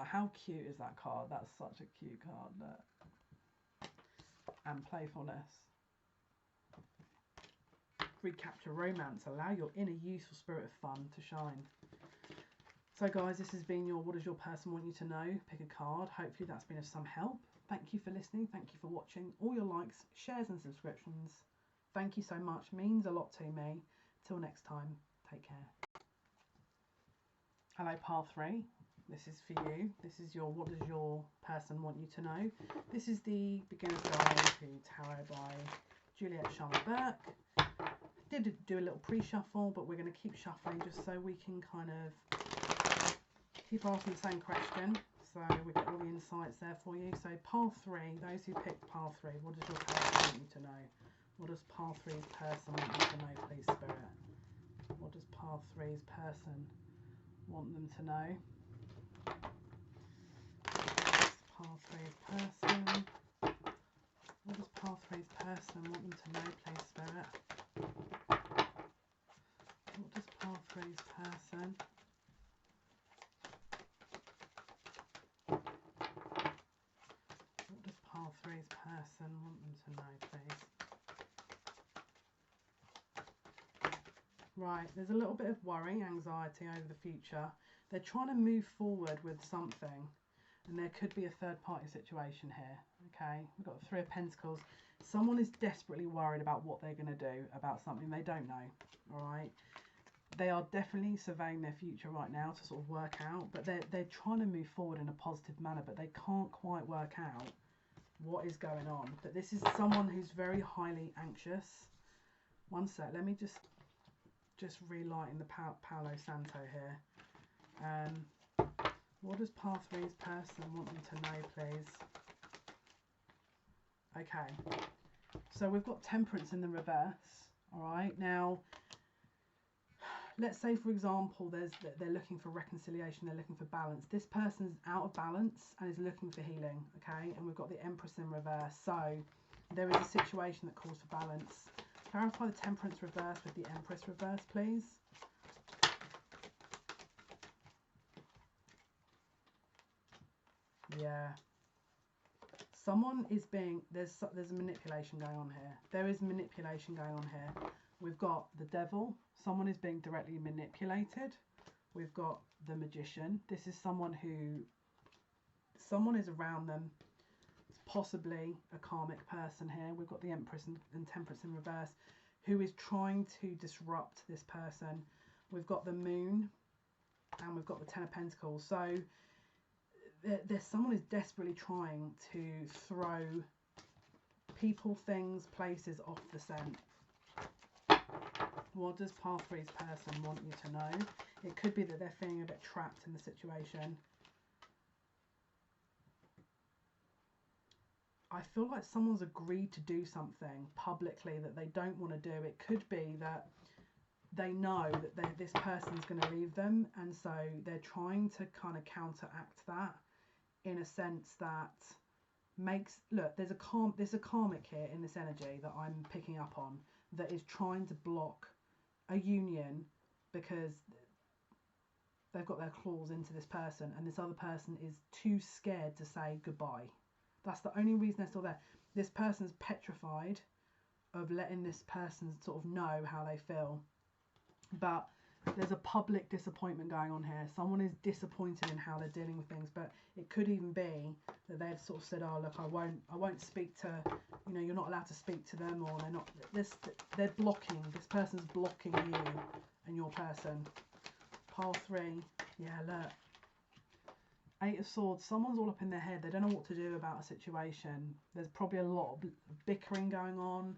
How cute is that card? That's such a cute card. Look. And playfulness. Recapture romance. Allow your inner youthful spirit of fun to shine. So guys, this has been your what does your person want you to know? Pick a card. Hopefully that's been of some help. Thank you for listening. Thank you for watching. All your likes, shares and subscriptions. Thank you so much. Means a lot to me. Till next time, take care. Hello, pile 3. This is for you. This is your what does your person want you to know? This is the beginner's guide to tarot by Juliet Sharma Burke. Did do a little pre-shuffle, but we're going to keep shuffling just so we can kind of keep asking the same question. So we get all the insights there for you. So pile 3, those who picked pile 3, what does your person want you to know? What does pile 3's person want you to know, please, Spirit? What does pile 3's person want them to know? Pile 3's person. What does pile 3's person want them to know, please, Spirit? What does pile 3's person? What does pile 3's person want them to know, please? Right, there's a little bit of worry, anxiety over the future. They're trying to move forward with something, and there could be a third-party situation here. Okay, we've got the 3 of Pentacles. Someone is desperately worried about what they're going to do about something they don't know. All right, they are definitely surveying their future right now to sort of work out, but they're trying to move forward in a positive manner, but they can't quite work out what is going on. But this is someone who's very highly anxious. One sec, let me just relighting the Palo Santo here. What does pile 3's person want them to know, please? Okay, so we've got Temperance in the reverse. All right, now let's say, for example, they're looking for reconciliation, they're looking for balance. This person's out of balance and is looking for healing, okay? And we've got the Empress in reverse. So there is a situation that calls for balance. Clarify the Temperance reverse with the Empress reverse, please. Yeah. Someone is being, there's a manipulation going on here. There is manipulation going on here. We've got the Devil. Someone is being directly manipulated. We've got the Magician. This is someone is around them. It's possibly a karmic person here. We've got the Empress and Temperance in reverse, who is trying to disrupt this person. We've got the Moon, and we've got the 10 of Pentacles. So there's someone is desperately trying to throw people, things, places off the scent. What does pile 3's person want you to know? It could be that they're feeling a bit trapped in the situation. I feel like someone's agreed to do something publicly that they don't want to do. It could be that they know that this person's going to leave them, and so they're trying to kind of counteract that in a sense that makes, look, there's a karmic here in this energy that I'm picking up on that is trying to block a union because they've got their claws into this person, and this other person is too scared to say goodbye. That's the only reason they're still there. This person's petrified of letting this person sort of know how they feel. But there's a public disappointment going on here. Someone is disappointed in how they're dealing with things, but it could even be that they've sort of said, oh look, I won't speak to, you know, you're not allowed to speak to them, or they're blocking, this person's blocking you and your person. Pile 3, yeah, look. 8 of Swords, someone's all up in their head. They don't know what to do about a situation. There's probably a lot of bickering going on,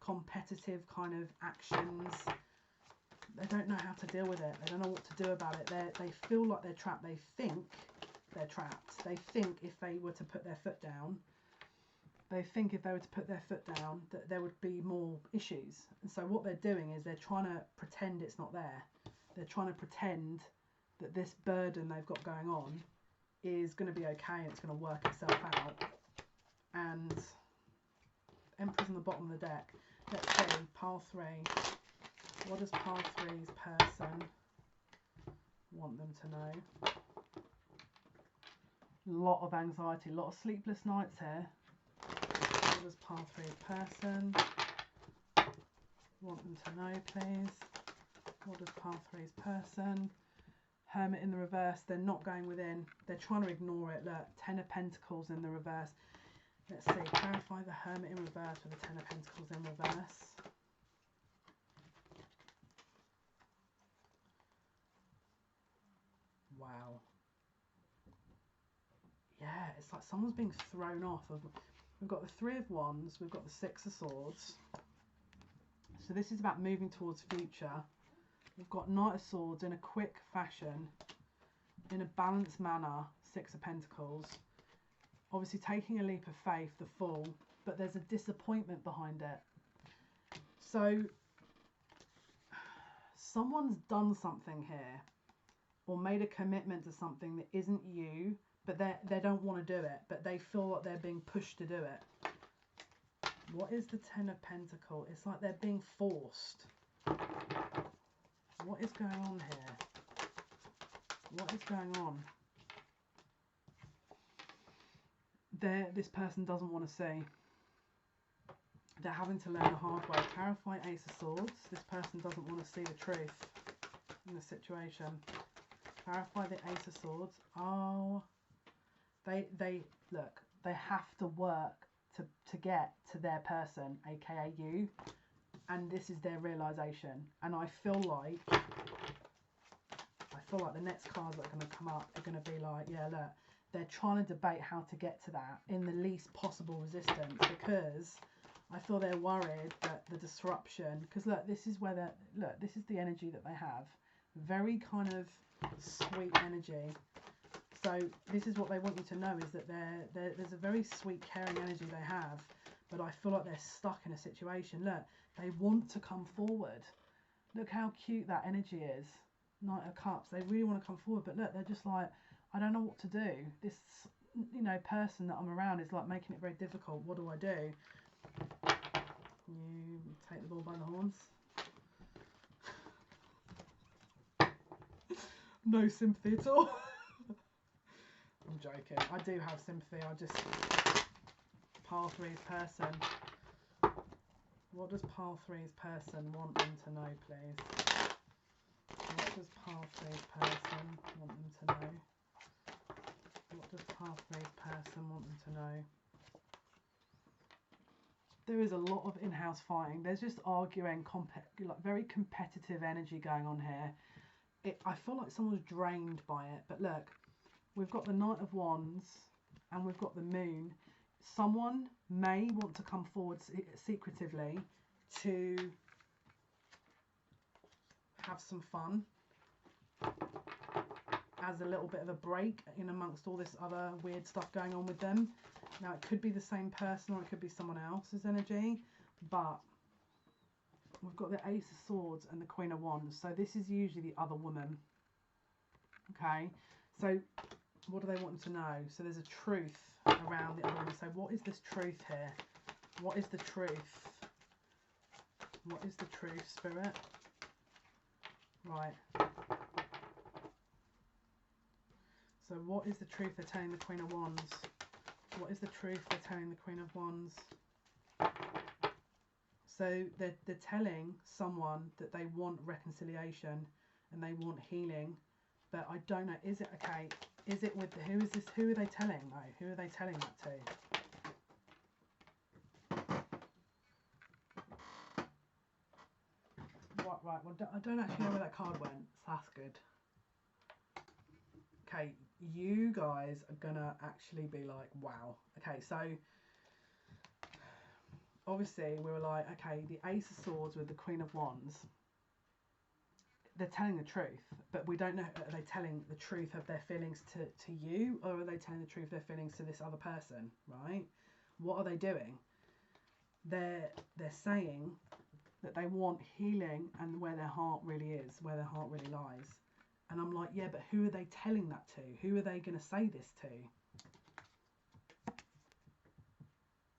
competitive kind of actions. They don't know how to deal with it. They don't know what to do about it. They feel like they're trapped. They think they're trapped. They think if they were to put their foot down, that there would be more issues. And so what they're doing is they're trying to pretend it's not there. They're trying to pretend that this burden they've got going on is going to be okay and it's going to work itself out. And Emperor's on the bottom of the deck. Let's see, pile 3. What does pile 3's person want them to know? A lot of anxiety, a lot of sleepless nights here. What does pile 3's person want them to know, please? What does pile 3's person? Hermit in the reverse. They're not going within. They're trying to ignore it. Look, 10 of Pentacles in the reverse. Let's see. Clarify the Hermit in reverse with the 10 of Pentacles in reverse. Wow. Yeah, it's like someone's being thrown off. We've got the 3 of Wands. We've got the 6 of Swords. So this is about moving towards future. We've got Knight of Swords in a quick fashion, in a balanced manner, 6 of Pentacles. Obviously taking a leap of faith, the Fool, but there's a disappointment behind it. So someone's done something here, or made a commitment to something that isn't you, but they don't want to do it, but they feel like they're being pushed to do it. What is the 10 of Pentacles? It's like they're being forced. What is going on here? What is going on? This person doesn't want to see. They're having to learn the hard way. Clarify Ace of Swords. This person doesn't want to see the truth in the situation. Clarify the Ace of Swords. Oh, they look. They have to work to get to their person, aka you. And this is their realization, and I feel like the next cards that are going to come up are going to be like, yeah, look, they're trying to debate how to get to that in the least possible resistance, because I feel they're worried that the disruption, because look, this is the energy that they have, very kind of sweet energy. So this is what they want you to know, is that there's a very sweet, caring energy they have, but I feel like they're stuck in a situation. Look, they want to come forward. Look how cute that energy is. Knight of Cups. They really want to come forward, but look, they're just like, I don't know what to do. This, person that I'm around is like making it very difficult. What do I do? You take the bull by the horns. No sympathy at all. I'm joking. I do have sympathy. I just... Pile 3's person. What does pile 3's person want them to know, please? What does pile 3's person want them to know? What does pile 3's person want them to know? There is a lot of in-house fighting. There's just arguing, like very competitive energy going on here. I feel like someone's drained by it. But look, we've got the Knight of Wands and we've got the Moon. someone may want to come forward secretively to have some fun as a little bit of a break in amongst all this other weird stuff going on with them. Now, it could be the same person or it could be someone else's energy, but we've got the Ace of Swords and the Queen of Wands. So this is usually the other woman. Okay, so what do they want to know? So there's a truth around the other woman. So what is this truth here? What is the truth? What is the truth, Spirit? Right. So what is the truth they're telling the Queen of Wands? What is the truth they're telling the Queen of Wands? So they're telling someone that they want reconciliation and they want healing, but I don't know. Is it okay? Is it with who is this? Who are they telling though? Who are they telling that to? Right. Well, I don't actually know where that card went. So that's good. Okay, you guys are gonna actually be like, wow. Okay, so obviously we were like, okay, the Ace of Swords with the Queen of Wands, they're telling the truth, but we don't know, are they telling the truth of their feelings to you, or are they telling the truth of their feelings to this other person, right? What are they doing? They're saying that they want healing and where their heart really is, where their heart really lies. And I'm like, yeah, but who are they telling that to? Who are they going to say this to?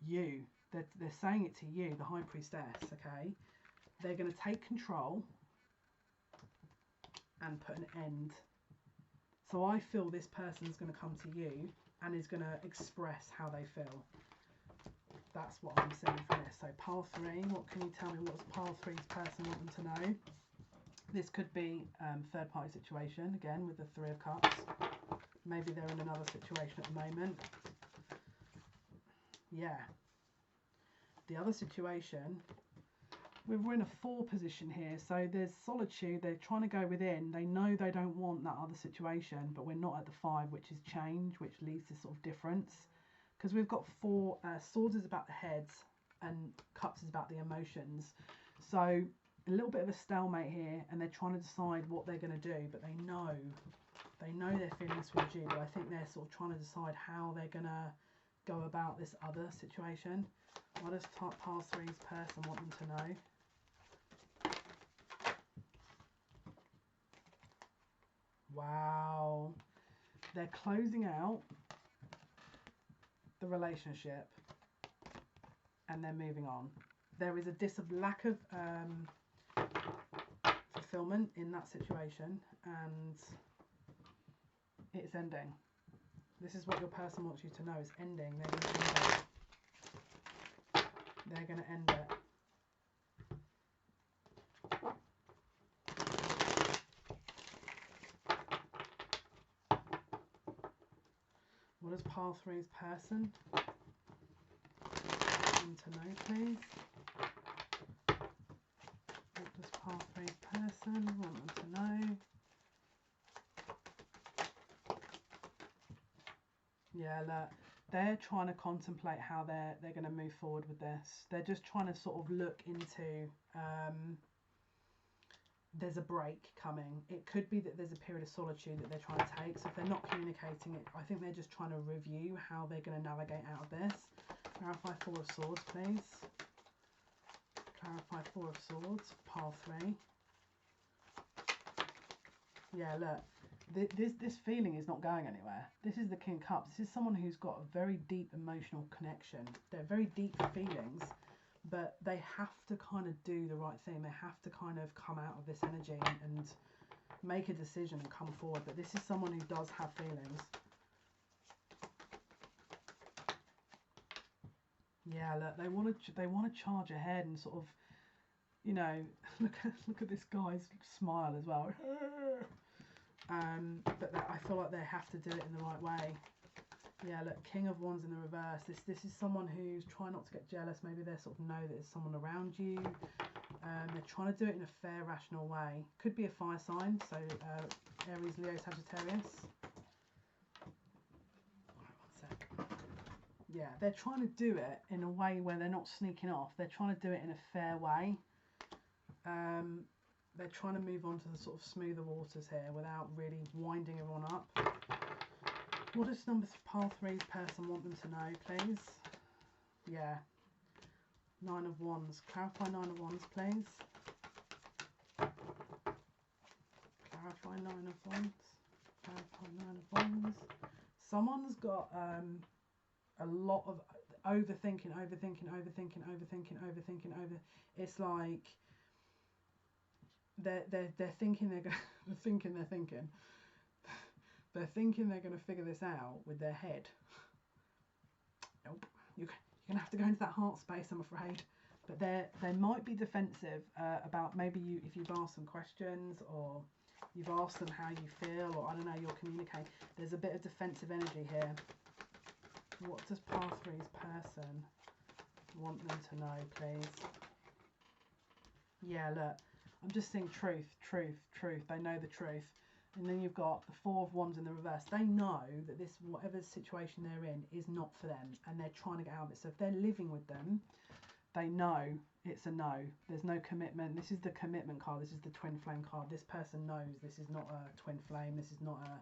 You. They're saying it to you, the High Priestess, okay? They're going to take control and put an end. So I feel this person's going to come to you and is going to express how they feel. That's what I'm seeing from this. So pile 3, what can you tell me? What does pile 3's person want them to know? This could be third party situation, again with the 3 of Cups. Maybe they're in another situation at the moment. Yeah. The other situation, we're in a 4 position here, so there's solitude. They're trying to go within. They know they don't want that other situation, but we're not at the 5, which is change, which leads to sort of difference. Because we've got 4, Swords is about the heads and Cups is about the emotions. So a little bit of a stalemate here, and they're trying to decide what they're going to do, but they know their feelings towards you, but I think they're sort of trying to decide how they're going to go about this other situation. What does pile 3's person want them to know? Wow. They're closing out the relationship and they're moving on. There is a lack of fulfillment in that situation, and it's ending. This is what your person wants you to know, is ending. They're going to end it. They're going to end it. What does pile 3's person want to know, please? What does pile 3's person want them to know? Yeah, look, they're trying to contemplate how they're going to move forward with this. They're just trying to sort of look into, there's a break coming. It could be that there's a period of solitude that they're trying to take. So if they're not communicating it, I think they're just trying to review how they're going to navigate out of this. Clarify 4 of Swords, please. Clarify 4 of Swords, pile 3. Yeah, look. This feeling is not going anywhere. This is the King of Cups. This is someone who's got a very deep emotional connection. They're very deep feelings, but they have to kind of do the right thing. They have to kind of come out of this energy and make a decision and come forward. But this is someone who does have feelings. Yeah, look, they want to charge ahead and sort of, you know, look at this guy's smile as well. But I feel like they have to do it in the right way. Yeah, look, King of Wands in the reverse. This is someone who's trying not to get jealous. Maybe they sort of know that there's someone around you. They're trying to do it in a fair, rational way. Could be a fire sign, so Aries, Leo, Sagittarius. Alright, 1 sec. Yeah, they're trying to do it in a way where they're not sneaking off. They're trying to do it in a fair way. They're trying to move on to the sort of smoother waters here without really winding everyone up. What does pile 3's person want them to know, please? Yeah. 9 of Wands. Clarify 9 of Wands, please. Clarify 9 of Wands. Clarify 9 of Wands. Someone's got a lot of overthinking. It's like they're thinking they're going to figure this out with their head. Nope. You're going to have to go into that heart space, I'm afraid. But they might be defensive about maybe if you've asked them questions or you've asked them how you feel, or I don't know, you're communicating. There's a bit of defensive energy here. What does pile 3's person want them to know, please? Yeah, look, I'm just seeing truth. They know the truth. And then you've got the 4 of Wands in the reverse. They know that this, whatever situation they're in, is not for them, and they're trying to get out of it. So if they're living with them, they know it's a no. There's no commitment. This is the commitment card. This is the twin flame card. This person knows this is not a twin flame. This is not a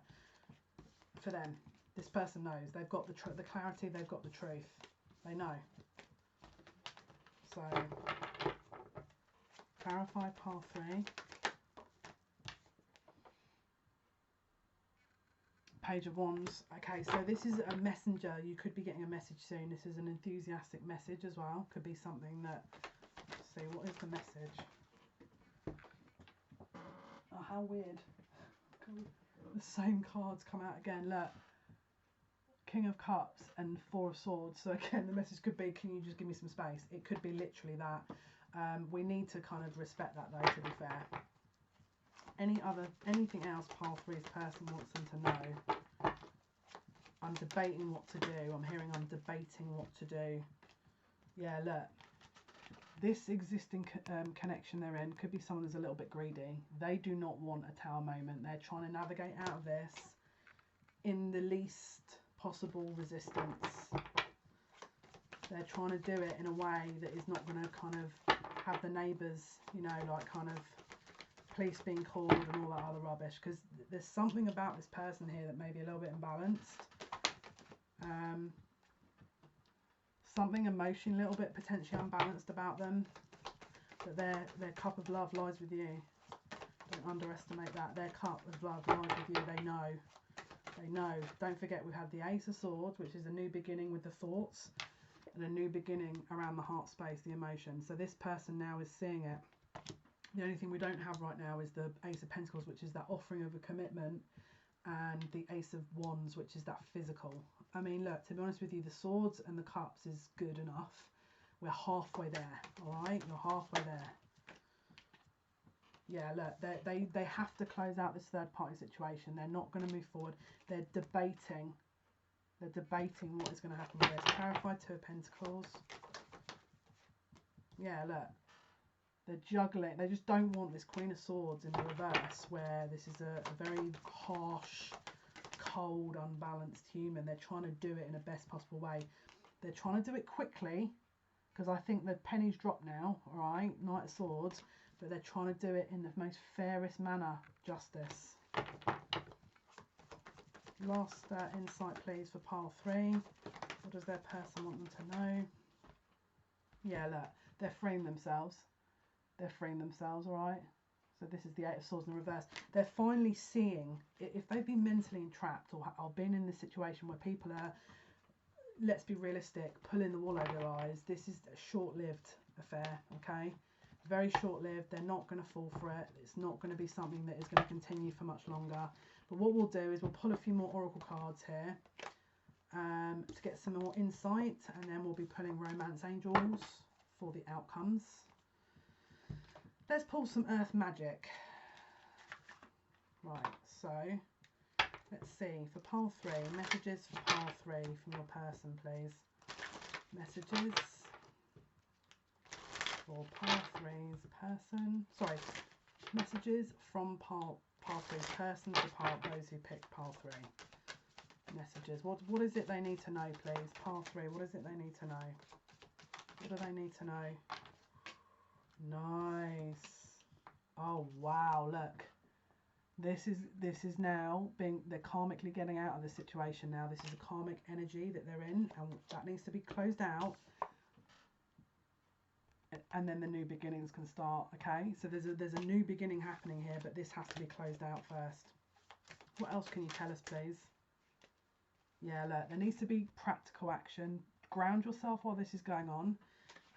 for them. This person knows. They've got the clarity. They've got the truth. They know. So clarify pile 3. Page of Wands. Okay, so this is a messenger. You could be getting a message soon. This is an enthusiastic message as well. Could be something that, let's see, what is the message? Oh, how weird. The same cards come out again. Look, King of Cups and 4 of Swords. So again, the message could be, can you just give me some space? It could be literally that. We need to kind of respect that though, to be fair. Anything else pile 3's person wants them to know? I'm debating what to do. I'm hearing I'm debating what to do. Yeah, look. This existing connection they're in could be someone who's a little bit greedy. They do not want a tower moment. They're trying to navigate out of this in the least possible resistance. They're trying to do it in a way that is not going to kind of have the neighbours, you know, like kind of police being called and all that other rubbish, because there's something about this person here that may be a little bit imbalanced. Something emotionally a little bit potentially unbalanced about them, but their cup of love lies with you. Don't underestimate that. Their cup of love lies with you. They know. Don't forget, we have the Ace of Swords, which is a new beginning with the thoughts, and a new beginning around the heart space, the emotion. So this person now is seeing it. The only thing we don't have right now is the Ace of Pentacles, which is that offering of a commitment, and the Ace of Wands, which is that physical. I mean, look, to be honest with you, the Swords and the Cups is good enough. We're halfway there, all right? You're halfway there. Yeah, look, they have to close out this third party situation. They're not going to move forward. They're debating. They're debating what is going to happen with this. Clarify 2 of Pentacles. Yeah, look. They're juggling. They just don't want this Queen of Swords in the reverse, where this is a very harsh, cold, unbalanced human. They're trying to do it in the best possible way. They're trying to do it quickly, because I think the penny's dropped now, alright? Knight of Swords. But they're trying to do it in the most fairest manner. Justice. Last insight, please, for pile 3. What does their person want them to know? Yeah, look. They're freeing themselves. They're freeing themselves, alright? So this is the 8 of Swords in reverse. They're finally seeing, if they've been mentally entrapped or been in this situation where people are, let's be realistic, pulling the wool over their eyes, this is a short-lived affair, okay? Very short-lived. They're not going to fall for it. It's not going to be something that is going to continue for much longer. But what we'll do is we'll pull a few more oracle cards here to get some more insight, and then we'll be pulling romance angels for the outcomes. Let's pull some earth magic. Right, so let's see, for pile 3, messages for pile 3 from your person, please. Messages for pile 3's person. Sorry, messages from pile 3's person to those who picked pile 3. Messages. What is it they need to know, please? Pile 3. What is it they need to know? What do they need to know? Nice. Oh wow, look. This is now being, they're karmically getting out of the situation now. This is a karmic energy that they're in, and that needs to be closed out. And then the new beginnings can start. Okay, so there's a new beginning happening here, but this has to be closed out first. What else can you tell us, please? Yeah, look, there needs to be practical action. Ground yourself while this is going on.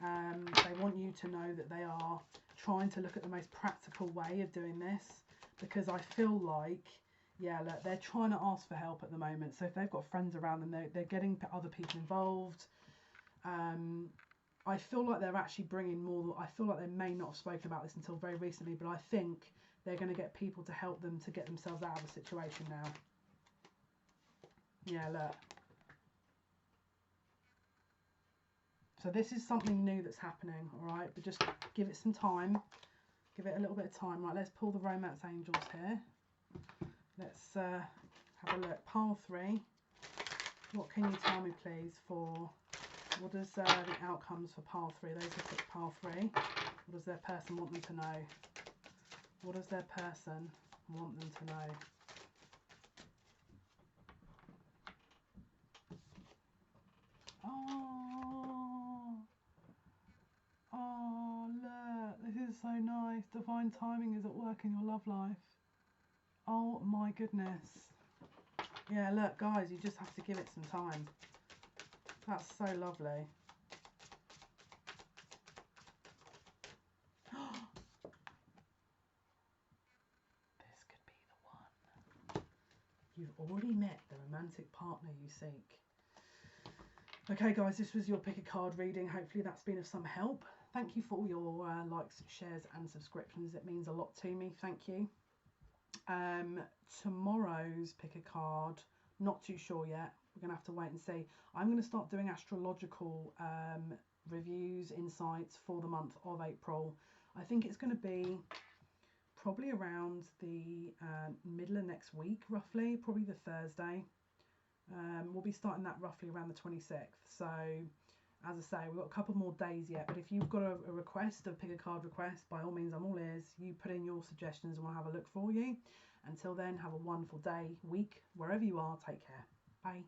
They want you to know that they are trying to look at the most practical way of doing this, because I feel like, yeah, look, they're trying to ask for help at the moment. So if they've got friends around them, they're getting other people involved. I feel like they're actually bringing more. I feel like they may not have spoken about this until very recently, but I think they're going to get people to help them to get themselves out of the situation now. Yeah, look. So this is something new that's happening, all right? But just give it some time. Give it a little bit of time. Right, let's pull the romance angels here. Let's have a look. Pile 3. What can you tell me, please, for... What is the outcomes for pile 3? Those who picked pile 3. What does their person want them to know? What does their person want them to know? Oh, look, this is so nice. Divine timing is at work in your love life. Oh my goodness. Yeah, look, guys, you just have to give it some time. That's so lovely. This could be the one. You've already met the romantic partner you seek. Okay, guys, this was your pick a card reading. Hopefully that's been of some help. Thank you for all your likes, shares and subscriptions. It means a lot to me. Thank you. Tomorrow's pick a card, not too sure yet. We're going to have to wait and see. I'm going to start doing astrological reviews, insights for the month of April. I think it's going to be probably around the middle of next week, roughly, probably the Thursday. We'll be starting that roughly around the 26th. So, as I say, we've got a couple more days yet. But if you've got a request, a pick a card request, by all means, I'm all ears. You put in your suggestions and we'll have a look for you. Until then, have a wonderful day, week, wherever you are. Take care. Bye.